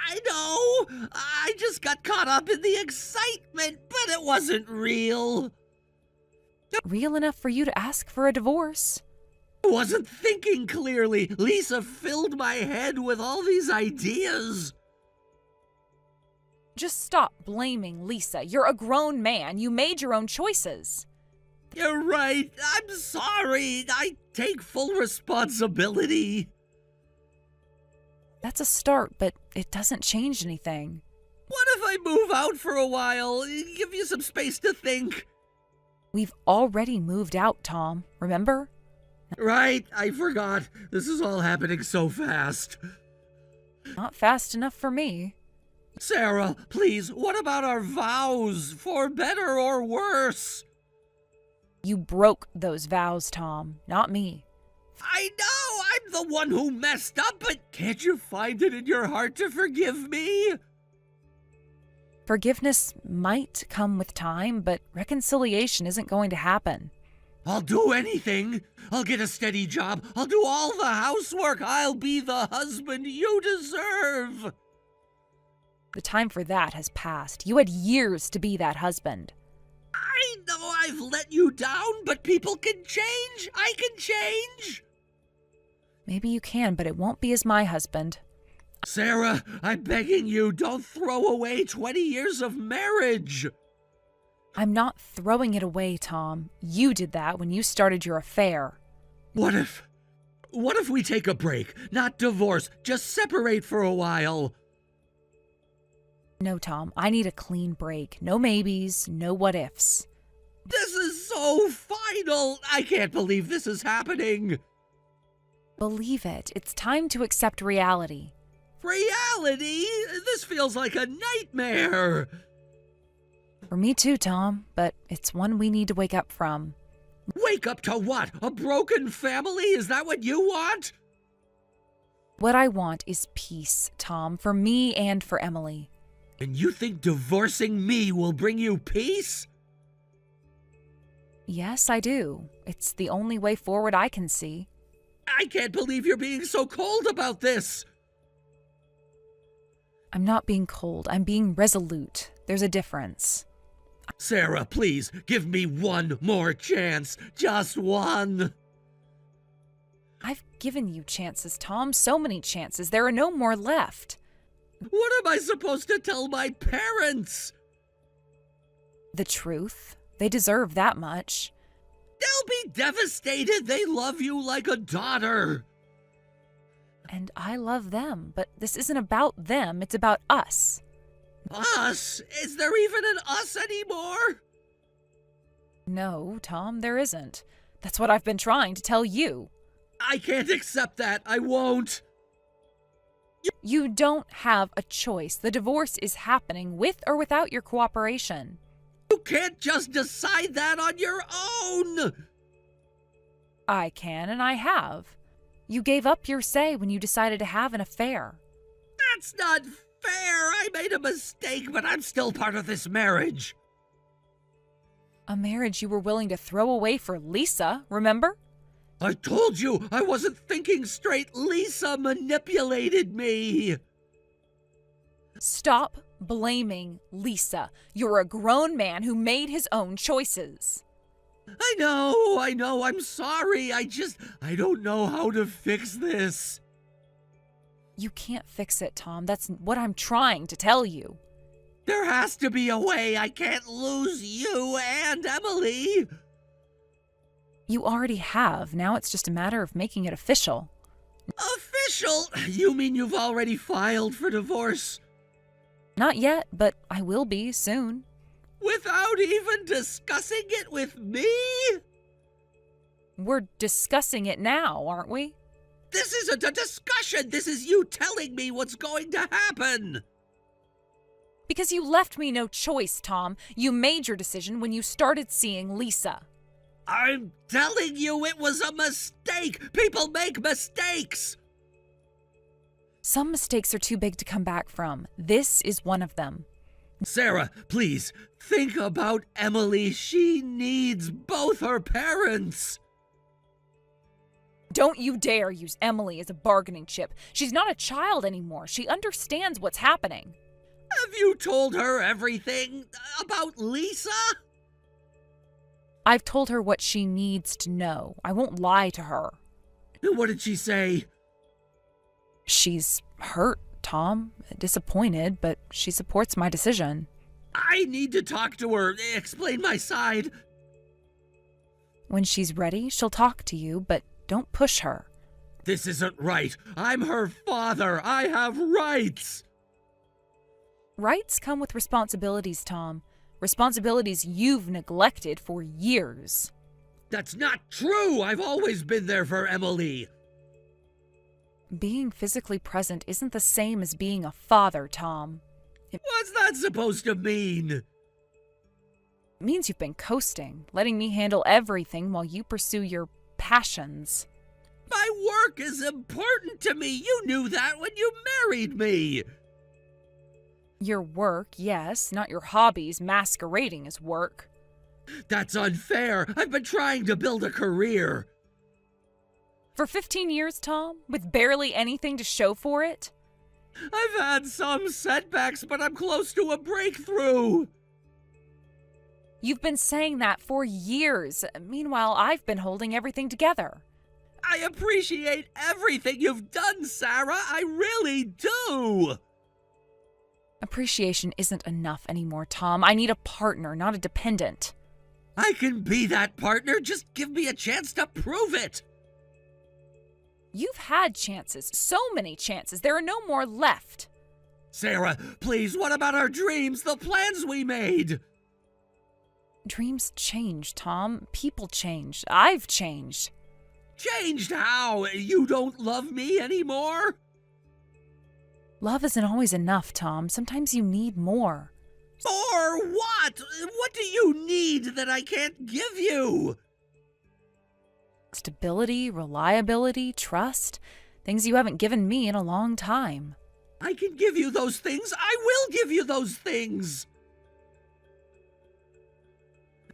I know. I just got caught up in the excitement, but it wasn't real. Real enough for you to ask for a divorce. I wasn't thinking clearly. Lisa filled my head with all these ideas. Just stop blaming Lisa. You're a grown man. You made your own choices. You're right. I'm sorry. I take full responsibility. That's a start, but it doesn't change anything. What if I move out for a while? Give you some space to think. We've already moved out, Tom. Remember? Right, I forgot. This is all happening so fast. Not fast enough for me. Sarah, please, what about our vows? For better or worse? You broke those vows, Tom, not me. I know, I'm the one who messed up, but can't you find it in your heart to forgive me? Forgiveness might come with time, but reconciliation isn't going to happen. I'll do anything. I'll get a steady job. I'll do all the housework. I'll be the husband you deserve. The time for that has passed. You had years to be that husband. I know I've let you down, but people can change. I can change. Maybe you can, but it won't be as my husband. Sarah, I'm begging you, don't throw away 20 years of marriage. I'm not throwing it away, Tom. You did that when you started your affair. What if we take a break? Not divorce, just separate for a while. No, Tom, I need a clean break. No maybes, no what-ifs. This is so final. I can't believe this is happening. Believe it. It's time to accept reality. Reality? This feels like a nightmare. For me too, Tom, but it's one we need to wake up from. Wake up to what? A broken family? Is that what you want? What I want is peace, Tom, for me and for Emily. And you think divorcing me will bring you peace? Yes, I do. It's the only way forward I can see. I can't believe you're being so cold about this. I'm not being cold. I'm being resolute. There's a difference. Sarah, please, give me one more chance. Just one. I've given you chances, Tom. So many chances. There are no more left. What am I supposed to tell my parents? The truth. They deserve that much. They'll be devastated. They love you like a daughter. And I love them, but this isn't about them. It's about us. Us? Is there even an us anymore? No, Tom, there isn't. That's what I've been trying to tell you. I can't accept that. I won't. You don't have a choice. The divorce is happening with or without your cooperation. You can't just decide that on your own. I can, and I have. You gave up your say when you decided to have an affair. That's not fair. I made a mistake, but I'm still part of this marriage. A marriage you were willing to throw away for Lisa, remember? I told you I wasn't thinking straight. Lisa manipulated me. Stop blaming Lisa. You're a grown man who made his own choices. I know. I'm sorry. I don't know how to fix this. You can't fix it, Tom. That's what I'm trying to tell you. There has to be a way. I can't lose you and Emily. You already have. Now it's just a matter of making it official. Official? You mean you've already filed for divorce? Not yet, but I will be soon. Without even discussing it with me? We're discussing it now, aren't we? This isn't a discussion. This is you telling me what's going to happen. Because you left me no choice, Tom. You made your decision when you started seeing Lisa. I'm telling you it was a mistake. People make mistakes. Some mistakes are too big to come back from. This is one of them. Sarah, please, think about Emily. She needs both her parents. Don't you dare use Emily as a bargaining chip. She's not a child anymore. She understands what's happening. Have you told her everything about Lisa? I've told her what she needs to know. I won't lie to her. What did she say? She's hurt, Tom. Disappointed, but she supports my decision. I need to talk to her. Explain my side. When she's ready, she'll talk to you, but don't push her. This isn't right. I'm her father. I have rights. Rights come with responsibilities, Tom. Responsibilities you've neglected for years. That's not true. I've always been there for Emily. Being physically present isn't the same as being a father, Tom. What's that supposed to mean? It means you've been coasting, letting me handle everything while you pursue your passions. My work is important to me. You knew that when you married me. Your work, yes, not your hobbies masquerading as work. That's unfair. I've been trying to build a career. For 15 years, Tom, with barely anything to show for it? I've had some setbacks, but I'm close to a breakthrough. You've been saying that for years. Meanwhile, I've been holding everything together. I appreciate everything you've done, Sarah. I really do. Appreciation isn't enough anymore, Tom. I need a partner, not a dependent. I can be that partner. Just give me a chance to prove it. You've had chances, so many chances. There are no more left. Sarah, please, what about our dreams, the plans we made? Dreams change, Tom. People change. I've changed. Changed how? You don't love me anymore? Love isn't always enough, Tom. Sometimes you need more. More what? What do you need that I can't give you? Stability, reliability, trust. Things you haven't given me in a long time. I can give you those things. I will give you those things.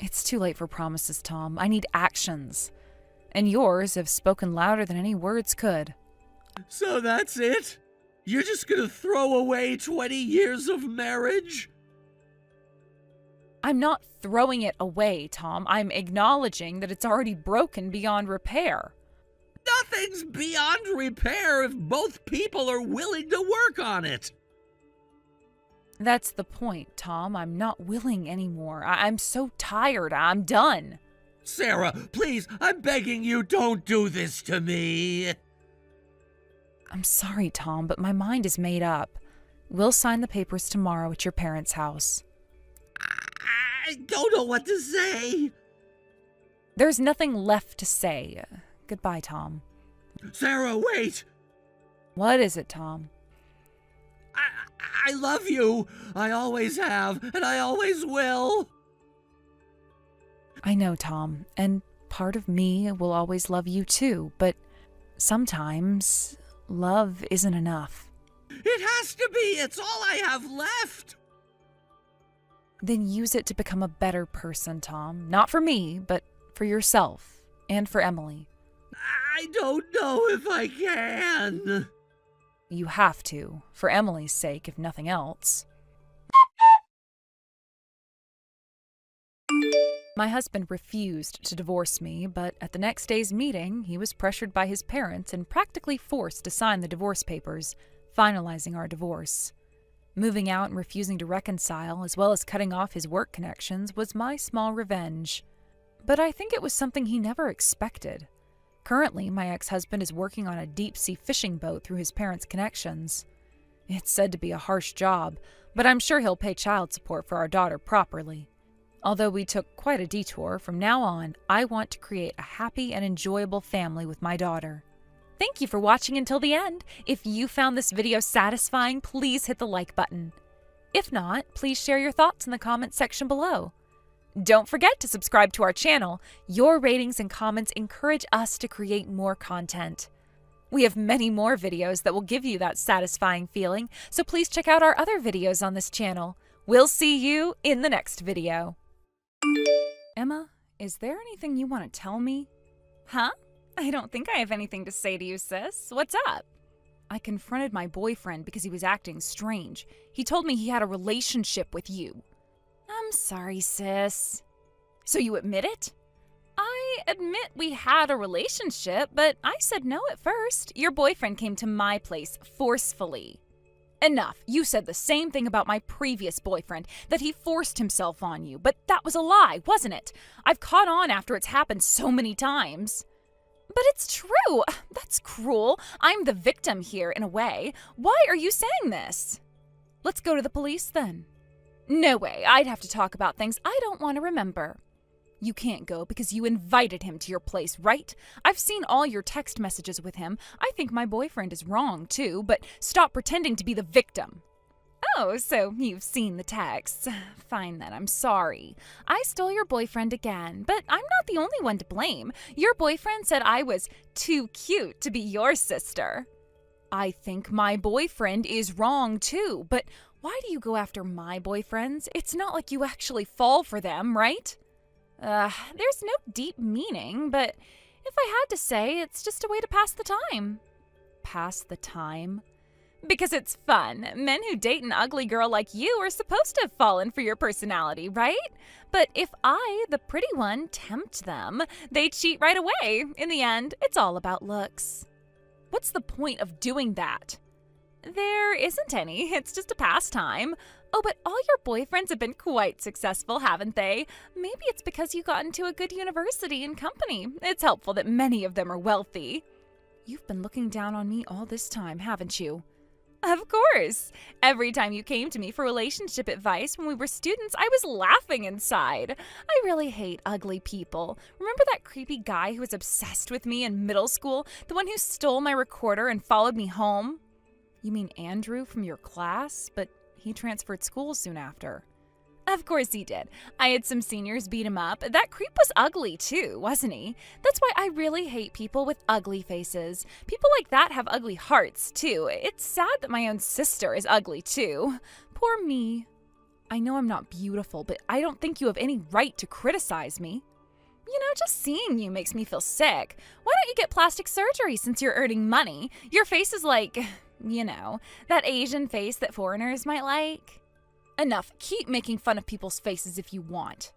It's too late for promises, Tom. I need actions. And yours have spoken louder than any words could. So that's it? You're just gonna throw away 20 years of marriage? I'm not throwing it away, Tom. I'm acknowledging that it's already broken beyond repair. Nothing's beyond repair if both people are willing to work on it. That's the point, Tom. I'm not willing anymore. I'm so tired. I'm done. Sarah, please, I'm begging you, don't do this to me. I'm sorry, Tom, but my mind is made up. We'll sign the papers tomorrow at your parents' house. I don't know what to say. There's nothing left to say. Goodbye, Tom. Sarah, wait. What is it, Tom? I love you. I always have, and I always will. I know, Tom, and part of me will always love you too, but sometimes love isn't enough. It has to be. It's all I have left. Then use it to become a better person, Tom. Not for me, but for yourself and for Emily. I don't know if I can. You have to, for Emily's sake, if nothing else. My husband refused to divorce me, but at the next day's meeting, he was pressured by his parents and practically forced to sign the divorce papers, finalizing our divorce. Moving out and refusing to reconcile, as well as cutting off his work connections, was my small revenge. But I think it was something he never expected. Currently, my ex-husband is working on a deep-sea fishing boat through his parents' connections. It's said to be a harsh job, but I'm sure he'll pay child support for our daughter properly. Although we took quite a detour, from now on, I want to create a happy and enjoyable family with my daughter. Thank you for watching until the end. If you found this video satisfying, please hit the like button. If not, please share your thoughts in the comments section below. Don't forget to subscribe to our channel. Your ratings and comments encourage us to create more content. We have many more videos that will give you that satisfying feeling, so please check out our other videos on this channel. We'll see you in the next video. Emma, is there anything you want to tell me? Huh? I don't think I have anything to say to you, sis. What's up? I confronted my boyfriend because he was acting strange. He told me he had a relationship with you. I'm sorry, sis. So you admit it? I admit we had a relationship, but I said no at first. Your boyfriend came to my place forcefully. Enough. You said the same thing about my previous boyfriend, that he forced himself on you, but that was a lie, wasn't it? I've caught on after it's happened so many times. But it's true. That's cruel. I'm the victim here in a way. Why are you saying this? Let's go to the police then. No way. I'd have to talk about things I don't want to remember. You can't go because you invited him to your place, right? I've seen all your text messages with him. I think my boyfriend is wrong too, but stop pretending to be the victim. Oh, so you've seen the texts. Fine then, I'm sorry. I stole your boyfriend again, but I'm not the only one to blame. Your boyfriend said I was too cute to be your sister. I think my boyfriend is wrong too, but why do you go after my boyfriends? It's not like you actually fall for them, right? There's no deep meaning, but if I had to say, it's just a way to pass the time. Pass the time? Because it's fun. Men who date an ugly girl like you are supposed to have fallen for your personality, right? But if I, the pretty one, tempt them, they cheat right away. In the end, it's all about looks. What's the point of doing that? There isn't any. It's just a pastime. Oh, but all your boyfriends have been quite successful, haven't they? Maybe it's because you got into a good university and company. It's helpful that many of them are wealthy. You've been looking down on me all this time, haven't you? Of course. Every time you came to me for relationship advice when we were students, I was laughing inside. I really hate ugly people. Remember that creepy guy who was obsessed with me in middle school? The one who stole my recorder and followed me home? You mean Andrew from your class? But he transferred schools soon after. Of course he did. I had some seniors beat him up. That creep was ugly too, wasn't he? That's why I really hate people with ugly faces. People like that have ugly hearts too. It's sad that my own sister is ugly too. Poor me. I know I'm not beautiful, but I don't think you have any right to criticize me. You know, just seeing you makes me feel sick. Why don't you get plastic surgery since you're earning money? Your face is like, you know, that Asian face that foreigners might like. Enough. Keep making fun of people's faces if you want.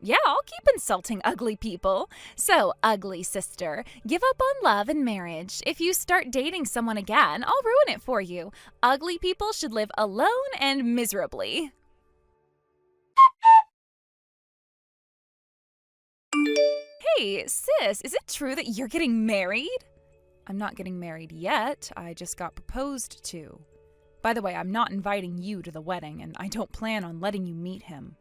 Yeah, I'll keep insulting ugly people. So, ugly sister, give up on love and marriage. If you start dating someone again, I'll ruin it for you. Ugly people should live alone and miserably. Hey, sis, is it true that you're getting married? I'm not getting married yet. I just got proposed to. By the way, I'm not inviting you to the wedding, and I don't plan on letting you meet him.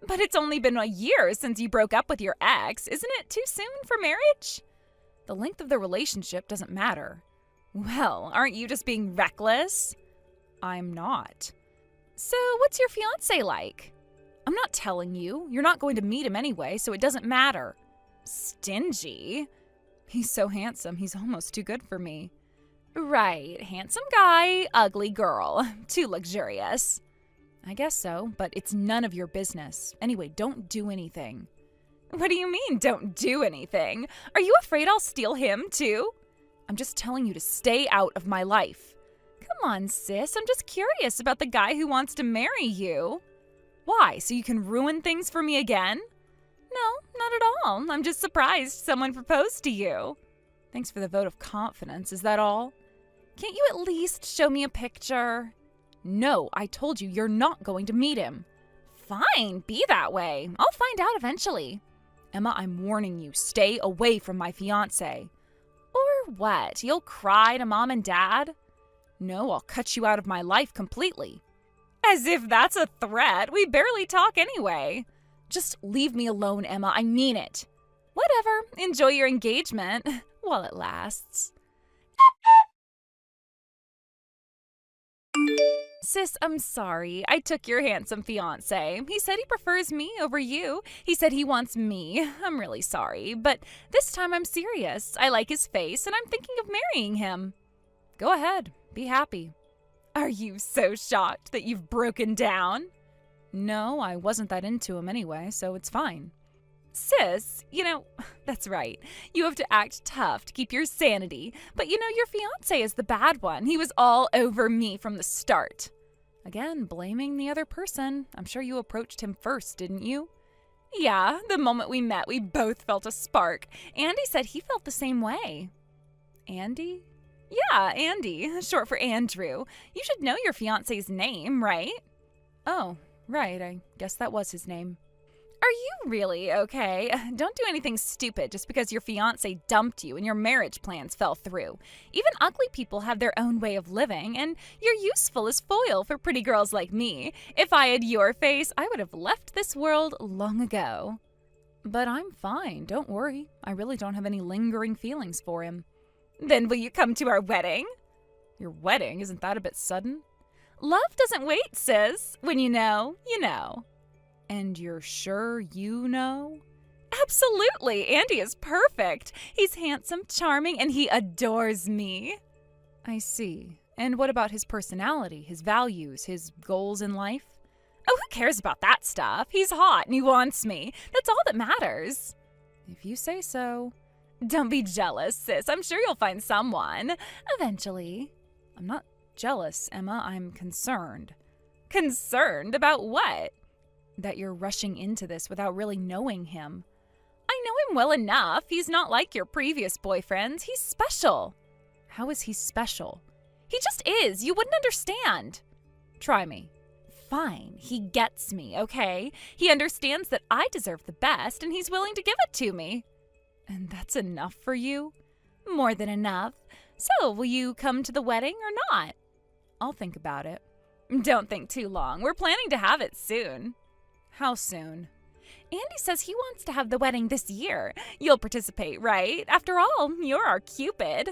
But it's only been a year since you broke up with your ex. Isn't it too soon for marriage? The length of the relationship doesn't matter. Well, aren't you just being reckless? I'm not. So what's your fiancé like? I'm not telling you. You're not going to meet him anyway, so it doesn't matter. Stingy? He's so handsome, he's almost too good for me. Right, handsome guy, ugly girl. Too luxurious. I guess so, but it's none of your business. Anyway, don't do anything. What do you mean, don't do anything? Are you afraid I'll steal him, too? I'm just telling you to stay out of my life. Come on, sis, I'm just curious about the guy who wants to marry you. Why, so you can ruin things for me again? No, not at all. I'm just surprised someone proposed to you. Thanks for the vote of confidence, is that all? Can't you at least show me a picture? No, I told you you're not going to meet him. Fine, be that way. I'll find out eventually. Emma, I'm warning you, stay away from my fiancé. Or what? You'll cry to mom and dad? No, I'll cut you out of my life completely. As if that's a threat. We barely talk anyway. Just leave me alone, Emma. I mean it. Whatever. Enjoy your engagement while it lasts. Sis, I'm sorry. I took your handsome fiancé. He said he prefers me over you. He said he wants me. I'm really sorry, but this time I'm serious. I like his face, and I'm thinking of marrying him. Go ahead. Be happy. Are you so shocked that you've broken down? No, I wasn't that into him anyway, so it's fine. Sis, that's right. You have to act tough to keep your sanity. But your fiancé is the bad one. He was all over me from the start. Again, blaming the other person. I'm sure you approached him first, didn't you? Yeah, the moment we met, we both felt a spark. Andy said he felt the same way. Andy? Yeah, Andy, short for Andrew. You should know your fiancé's name, right? Oh, right, I guess that was his name. Are you really okay? Don't do anything stupid just because your fiancé dumped you and your marriage plans fell through. Even ugly people have their own way of living, and you're useful as foil for pretty girls like me. If I had your face, I would have left this world long ago. But I'm fine, don't worry. I really don't have any lingering feelings for him. Then will you come to our wedding? Your wedding? Isn't that a bit sudden? Love doesn't wait, sis. When you know, you know. And you're sure you know? Absolutely. Andy is perfect. He's handsome, charming, and he adores me. I see. And what about his personality, his values, his goals in life? Oh, who cares about that stuff? He's hot and he wants me. That's all that matters. If you say so. Don't be jealous, sis. I'm sure you'll find someone. Eventually. I'm not jealous, Emma. I'm concerned. Concerned? About what? That you're rushing into this without really knowing him. I know him well enough. He's not like your previous boyfriends. He's special. How is he special? He just is. You wouldn't understand. Try me. Fine. He gets me, okay? He understands that I deserve the best, and he's willing to give it to me. And that's enough for you? More than enough. So, will you come to the wedding or not? I'll think about it. Don't think too long. We're planning to have it soon. How soon? Andy says he wants to have the wedding this year. You'll participate, right? After all, you're our Cupid.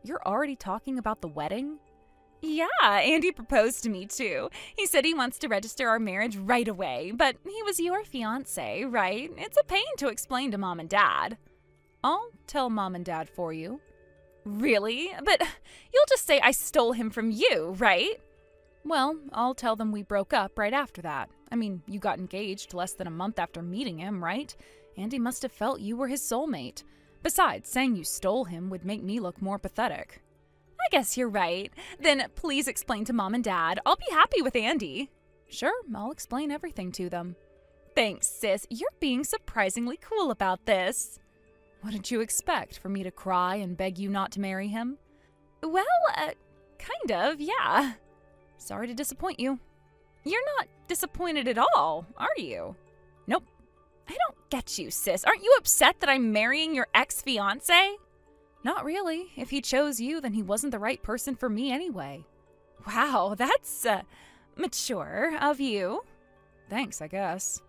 You're already talking about the wedding? Yeah, Andy proposed to me too. He said he wants to register our marriage right away, but he was your fiancé, right? It's a pain to explain to Mom and Dad. I'll tell Mom and Dad for you. Really? But you'll just say I stole him from you, right? Well, I'll tell them we broke up right after that. I mean, you got engaged less than a month after meeting him, right? Andy must have felt you were his soulmate. Besides, saying you stole him would make me look more pathetic. I guess you're right. Then please explain to Mom and Dad. I'll be happy with Andy. Sure, I'll explain everything to them. Thanks, sis. You're being surprisingly cool about this. What did you expect? For me to cry and beg you not to marry him? Well, kind of, yeah. Sorry to disappoint you. You're not disappointed at all, are you? Nope. I don't get you, sis. Aren't you upset that I'm marrying your ex-fiancé? Not really. If he chose you, then he wasn't the right person for me anyway. Wow, that's, mature of you. Thanks, I guess.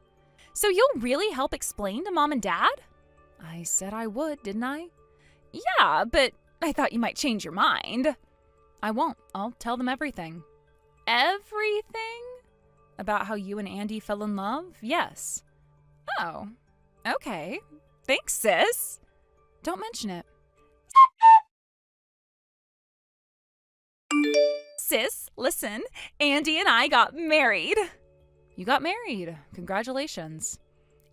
So you'll really help explain to Mom and Dad? I said I would, didn't I? Yeah, but I thought you might change your mind. I won't. I'll tell them everything. Everything? About how you and Andy fell in love? Yes. Oh, okay. Thanks, sis. Don't mention it. Sis, listen. Andy and I got married. You got married. Congratulations.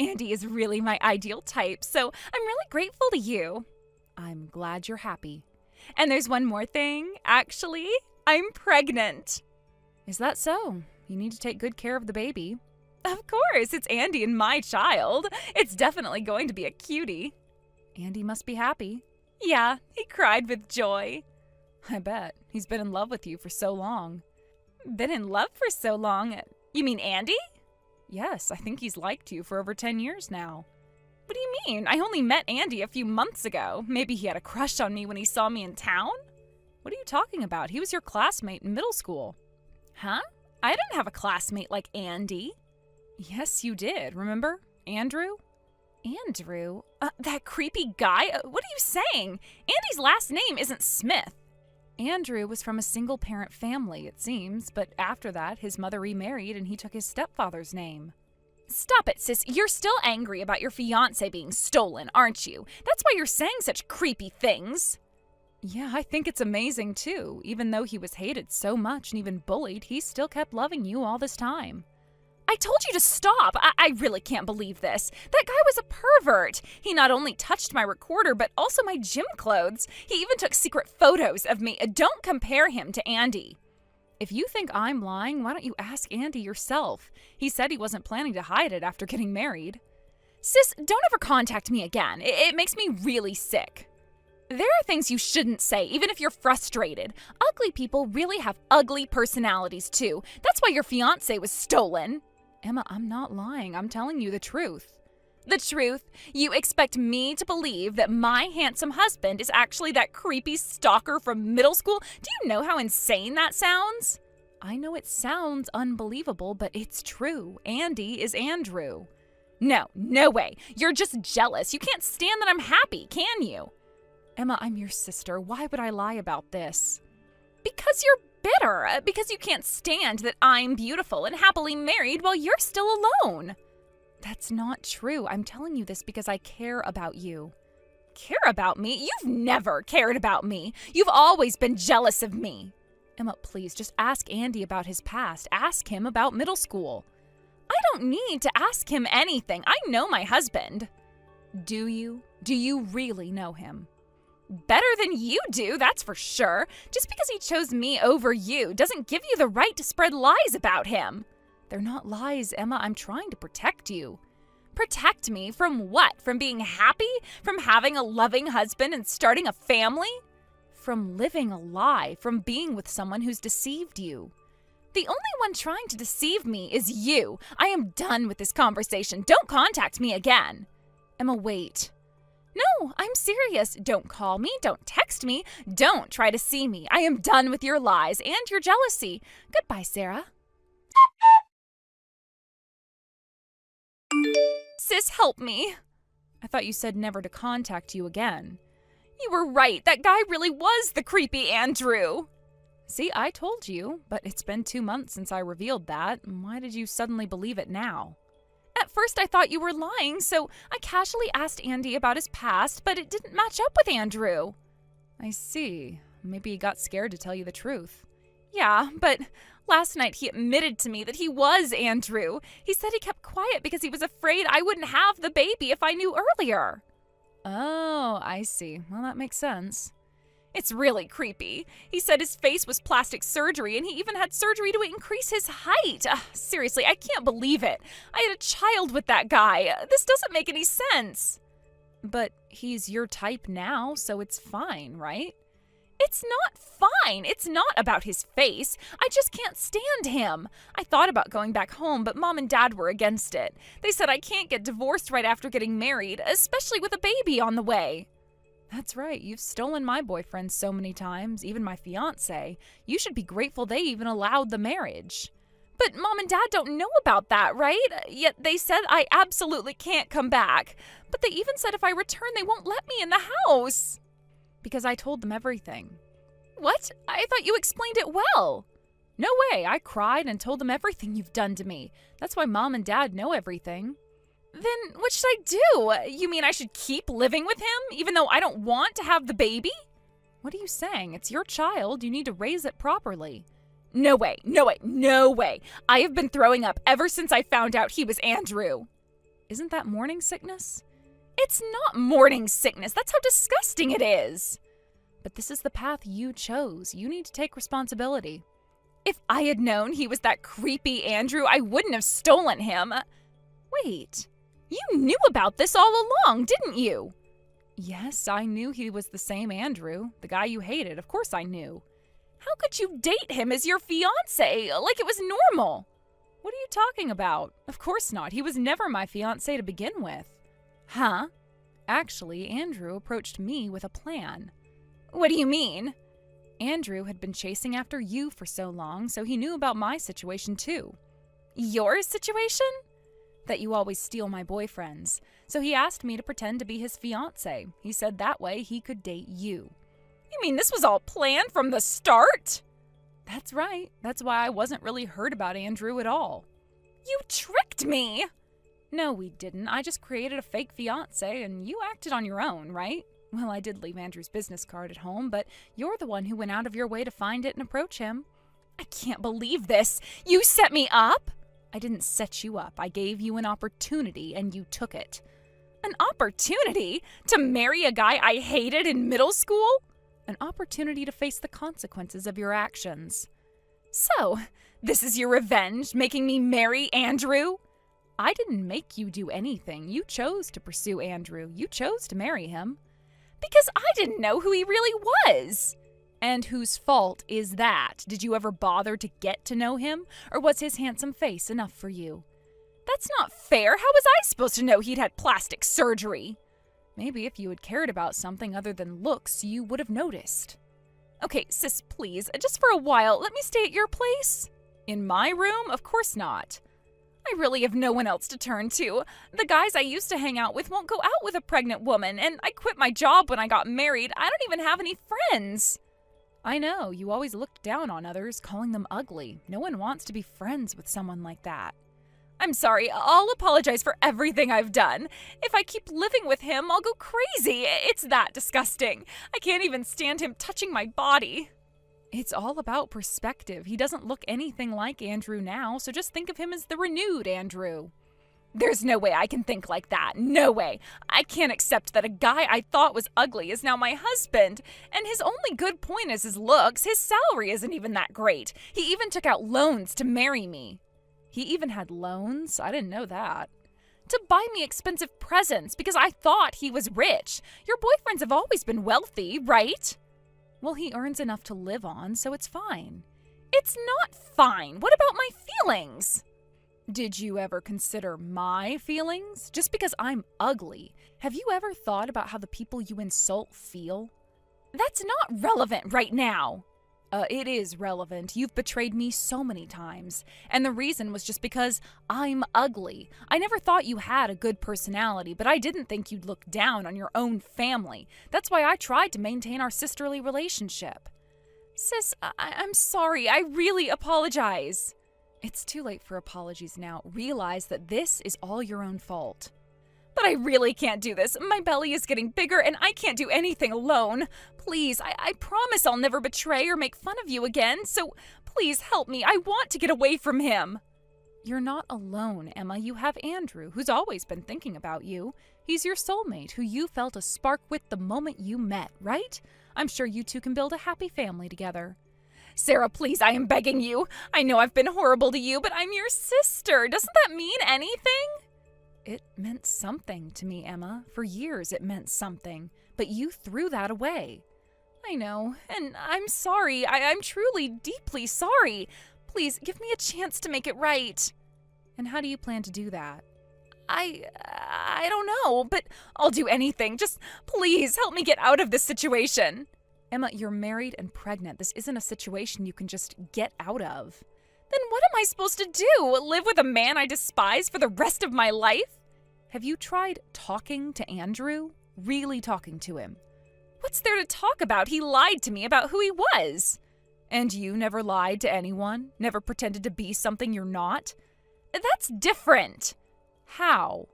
Andy is really my ideal type, so I'm really grateful to you. I'm glad you're happy. And there's one more thing. Actually, I'm pregnant. Is that so? You need to take good care of the baby. Of course, it's Andy and my child. It's definitely going to be a cutie. Andy must be happy. Yeah, he cried with joy. I bet. He's been in love with you for so long. Been in love for so long? You mean Andy? Yes, I think he's liked you for over 10 years now. What do you mean? I only met Andy a few months ago. Maybe he had a crush on me when he saw me in town? What are you talking about? He was your classmate in middle school. Huh? I didn't have a classmate like Andy. Yes, you did. Remember? Andrew? Andrew? That creepy guy? What are you saying? Andy's last name isn't Smith. Andrew was from a single-parent family, it seems, but after that, his mother remarried and he took his stepfather's name. Stop it, sis. You're still angry about your fiancé being stolen, aren't you? That's why you're saying such creepy things. Yeah, I think it's amazing, too. Even though he was hated so much and even bullied, he still kept loving you all this time. I told you to stop. I really can't believe this. That guy was a pervert. He not only touched my recorder, but also my gym clothes. He even took secret photos of me. Don't compare him to Andy. If you think I'm lying, why don't you ask Andy yourself? He said he wasn't planning to hide it after getting married. Sis, don't ever contact me again. It makes me really sick. There are things you shouldn't say, even if you're frustrated. Ugly people really have ugly personalities, too. That's why your fiancé was stolen. Emma, I'm not lying. I'm telling you the truth. The truth? You expect me to believe that my handsome husband is actually that creepy stalker from middle school? Do you know how insane that sounds? I know it sounds unbelievable, but it's true. Andy is Andrew. No way. You're just jealous. You can't stand that I'm happy, can you? Emma, I'm your sister. Why would I lie about this? Because you're bitter. Because you can't stand that I'm beautiful and happily married while you're still alone. That's not true. I'm telling you this because I care about you. Care about me? You've never cared about me. You've always been jealous of me. Emma, please, just ask Andy about his past. Ask him about middle school. I don't need to ask him anything. I know my husband. Do you? Do you really know him? Better than you do, that's for sure. Just because he chose me over you doesn't give you the right to spread lies about him. They're not lies, Emma. I'm trying to protect you. Protect me from what? From being happy? From having a loving husband and starting a family? From living a lie, from being with someone who's deceived you. The only one trying to deceive me is you. I am done with this conversation. Don't contact me again. Emma, wait. No, I'm serious. Don't call me. Don't text me. Don't try to see me. I am done with your lies and your jealousy. Goodbye, Sarah. Sis, help me. I thought you said never to contact you again. You were right. That guy really was the creepy Andrew. See, I told you, but it's been 2 months since I revealed that. Why did you suddenly believe it now? At first, I thought you were lying, so I casually asked Andy about his past, but it didn't match up with Andrew. I see. Maybe he got scared to tell you the truth. Yeah, but last night he admitted to me that he was Andrew. He said he kept quiet because he was afraid I wouldn't have the baby if I knew earlier. Oh, I see. Well, that makes sense. It's really creepy. He said his face was plastic surgery, and he even had surgery to increase his height. Seriously, I can't believe it. I had a child with that guy. This doesn't make any sense. But he's your type now, so it's fine, right? It's not fine. It's not about his face. I just can't stand him. I thought about going back home, but Mom and Dad were against it. They said I can't get divorced right after getting married, especially with a baby on the way. That's right. You've stolen my boyfriend so many times, even my fiancé. You should be grateful they even allowed the marriage. But Mom and Dad don't know about that, right? Yet they said I absolutely can't come back. But they even said if I return, they won't let me in the house. Because I told them everything. What? I thought you explained it well. No way. I cried and told them everything you've done to me. That's why Mom and Dad know everything. Then what should I do? You mean I should keep living with him, even though I don't want to have the baby? What are you saying? It's your child. You need to raise it properly. No way. I have been throwing up ever since I found out he was Andrew. Isn't that morning sickness? It's not morning sickness. That's how disgusting it is. But this is the path you chose. You need to take responsibility. If I had known he was that creepy Andrew, I wouldn't have stolen him. Wait. You knew about this all along, didn't you? Yes, I knew he was the same Andrew, the guy you hated. Of course I knew. How could you date him as your fiancé, like it was normal? What are you talking about? Of course not. He was never my fiancé to begin with. Huh? Actually, Andrew approached me with a plan. What do you mean? Andrew had been chasing after you for so long, so he knew about my situation too. Your situation? That you always steal my boyfriends. So he asked me to pretend to be his fiancé. He said that way he could date you. You mean this was all planned from the start? That's right. That's why I wasn't really hurt about Andrew at all. You tricked me! No, we didn't. I just created a fake fiancé and you acted on your own, right? Well, I did leave Andrew's business card at home, but you're the one who went out of your way to find it and approach him. I can't believe this. You set me up? I didn't set you up. I gave you an opportunity and you took it. An opportunity to marry a guy I hated in middle school? An opportunity to face the consequences of your actions. So, this is your revenge, making me marry Andrew? I didn't make you do anything. You chose to pursue Andrew. You chose to marry him. Because I didn't know who he really was. And whose fault is that? Did you ever bother to get to know him? Or was his handsome face enough for you? That's not fair. How was I supposed to know he'd had plastic surgery? Maybe if you had cared about something other than looks, you would have noticed. Okay, sis, please, just for a while, let me stay at your place. In my room? Of course not. I really have no one else to turn to. The guys I used to hang out with won't go out with a pregnant woman, and I quit my job when I got married. I don't even have any friends. I know, you always looked down on others, calling them ugly. No one wants to be friends with someone like that. I'm sorry, I'll apologize for everything I've done. If I keep living with him, I'll go crazy. It's that disgusting. I can't even stand him touching my body. It's all about perspective. He doesn't look anything like Andrew now, so just think of him as the renewed Andrew. There's no way I can think like that. No way. I can't accept that a guy I thought was ugly is now my husband. And his only good point is his looks. His salary isn't even that great. He even took out loans to marry me. He even had loans? I didn't know that. To buy me expensive presents because I thought he was rich. Your boyfriends have always been wealthy, right? Well, he earns enough to live on, so it's fine. It's not fine. What about my feelings? Did you ever consider my feelings? Just because I'm ugly, have you ever thought about how the people you insult feel? That's not relevant right now. It is relevant. You've betrayed me so many times. And the reason was just because I'm ugly. I never thought you had a good personality, but I didn't think you'd look down on your own family. That's why I tried to maintain our sisterly relationship. Sis, I'm sorry. I really apologize. It's too late for apologies now. Realize that this is all your own fault. But I really can't do this. My belly is getting bigger and I can't do anything alone. Please, I promise I'll never betray or make fun of you again. So please help me. I want to get away from him. You're not alone, Emma. You have Andrew, who's always been thinking about you. He's your soulmate, who you felt a spark with the moment you met, right? I'm sure you two can build a happy family together. Sarah, please, I am begging you. I know I've been horrible to you, but I'm your sister. Doesn't that mean anything? It meant something to me, Emma. For years it meant something, but you threw that away. I know, and I'm sorry. I'm truly, deeply sorry. Please, give me a chance to make it right. And how do you plan to do that? I don't know, but I'll do anything. Just please help me get out of this situation. Emma, you're married and pregnant. This isn't a situation you can just get out of. Then what am I supposed to do? Live with a man I despise for the rest of my life? Have you tried talking to Andrew? Really talking to him? What's there to talk about? He lied to me about who he was. And you never lied to anyone? Never pretended to be something you're not? That's different. How?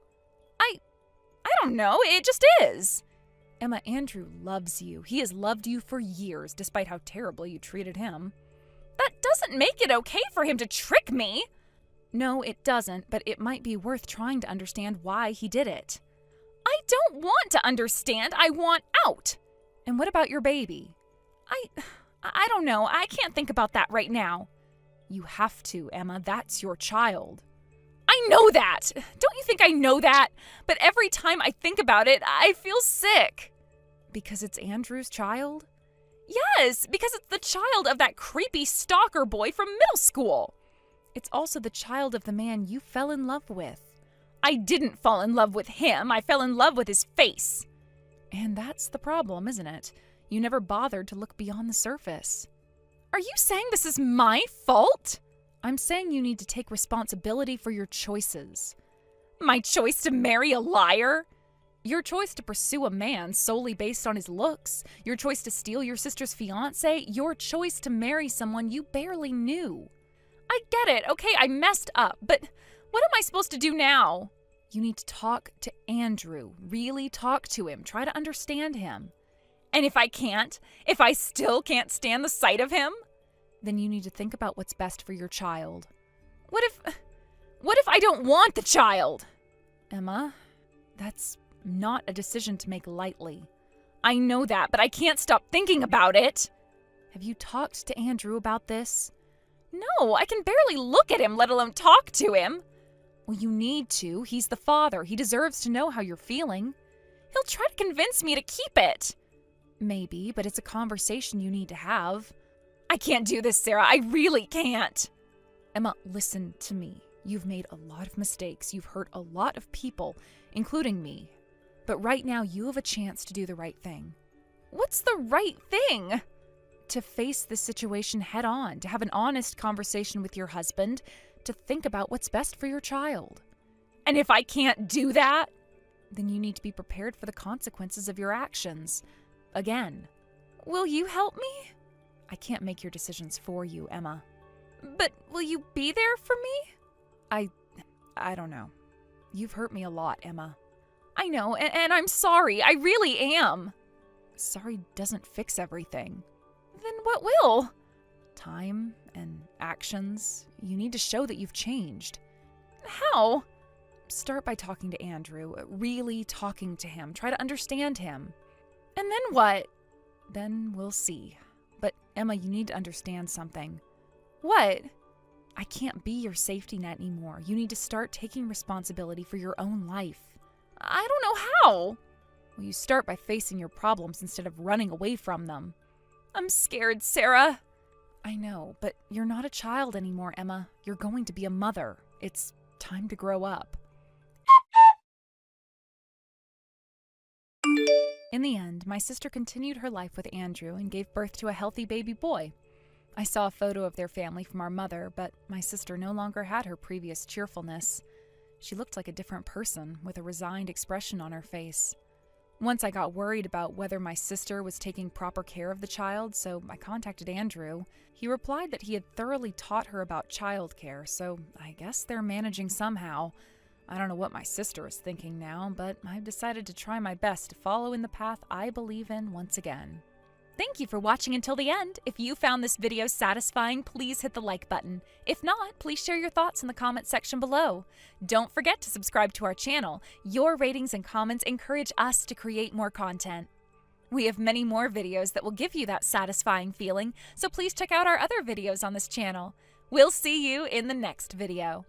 I don't know. It just is. Emma, Andrew loves you. He has loved you for years, despite how terribly you treated him. That doesn't make it okay for him to trick me. No, it doesn't, but it might be worth trying to understand why he did it. I don't want to understand. I want out. And what about your baby? I don't know. I can't think about that right now. You have to, Emma. That's your child. I know that. Don't you think I know that? But every time I think about it, I feel sick. Because it's Andrew's child? Yes, because it's the child of that creepy stalker boy from middle school. It's also the child of the man you fell in love with. I didn't fall in love with him. I fell in love with his face. And that's the problem, isn't it? You never bothered to look beyond the surface. Are you saying this is my fault? I'm saying you need to take responsibility for your choices. My choice to marry a liar? Your choice to pursue a man solely based on his looks. Your choice to steal your sister's fiancé. Your choice to marry someone you barely knew. I get it. Okay, I messed up. But what am I supposed to do now? You need to talk to Andrew. Really talk to him. Try to understand him. And if I can't? If I still can't stand the sight of him? Then you need to think about what's best for your child. What What if I don't want the child? Emma, that's not a decision to make lightly. I know that, but I can't stop thinking about it. Have you talked to Andrew about this? No, I can barely look at him, let alone talk to him. Well, you need to. He's the father. He deserves to know how you're feeling. He'll try to convince me to keep it. Maybe, but it's a conversation you need to have. I can't do this, Sarah. I really can't. Emma, listen to me. You've made a lot of mistakes. You've hurt a lot of people, including me. But right now, you have a chance to do the right thing. What's the right thing? To face this situation head on, to have an honest conversation with your husband, to think about what's best for your child. And if I can't do that, then you need to be prepared for the consequences of your actions. Again. Will you help me? I can't make your decisions for you, Emma. But will you be there for me? I don't know. You've hurt me a lot, Emma. I know, and I'm sorry. I really am. Sorry doesn't fix everything. Then what will? Time and actions. You need to show that you've changed. How? Start by talking to Andrew. Really talking to him. Try to understand him. And then what? Then we'll see. But Emma, you need to understand something. What? I can't be your safety net anymore. You need to start taking responsibility for your own life. I don't know how. Well, you start by facing your problems instead of running away from them. I'm scared, Sarah. I know, but you're not a child anymore, Emma. You're going to be a mother. It's time to grow up. In the end, my sister continued her life with Andrew and gave birth to a healthy baby boy. I saw a photo of their family from our mother, but my sister no longer had her previous cheerfulness. She looked like a different person, with a resigned expression on her face. Once I got worried about whether my sister was taking proper care of the child, so I contacted Andrew. He replied that he had thoroughly taught her about childcare, so I guess they're managing somehow. I don't know what my sister is thinking now, but I've decided to try my best to follow in the path I believe in once again. Thank you for watching until the end. If you found this video satisfying, please hit the like button. If not, please share your thoughts in the comment section below. Don't forget to subscribe to our channel. Your ratings and comments encourage us to create more content. We have many more videos that will give you that satisfying feeling, so please check out our other videos on this channel. We'll see you in the next video.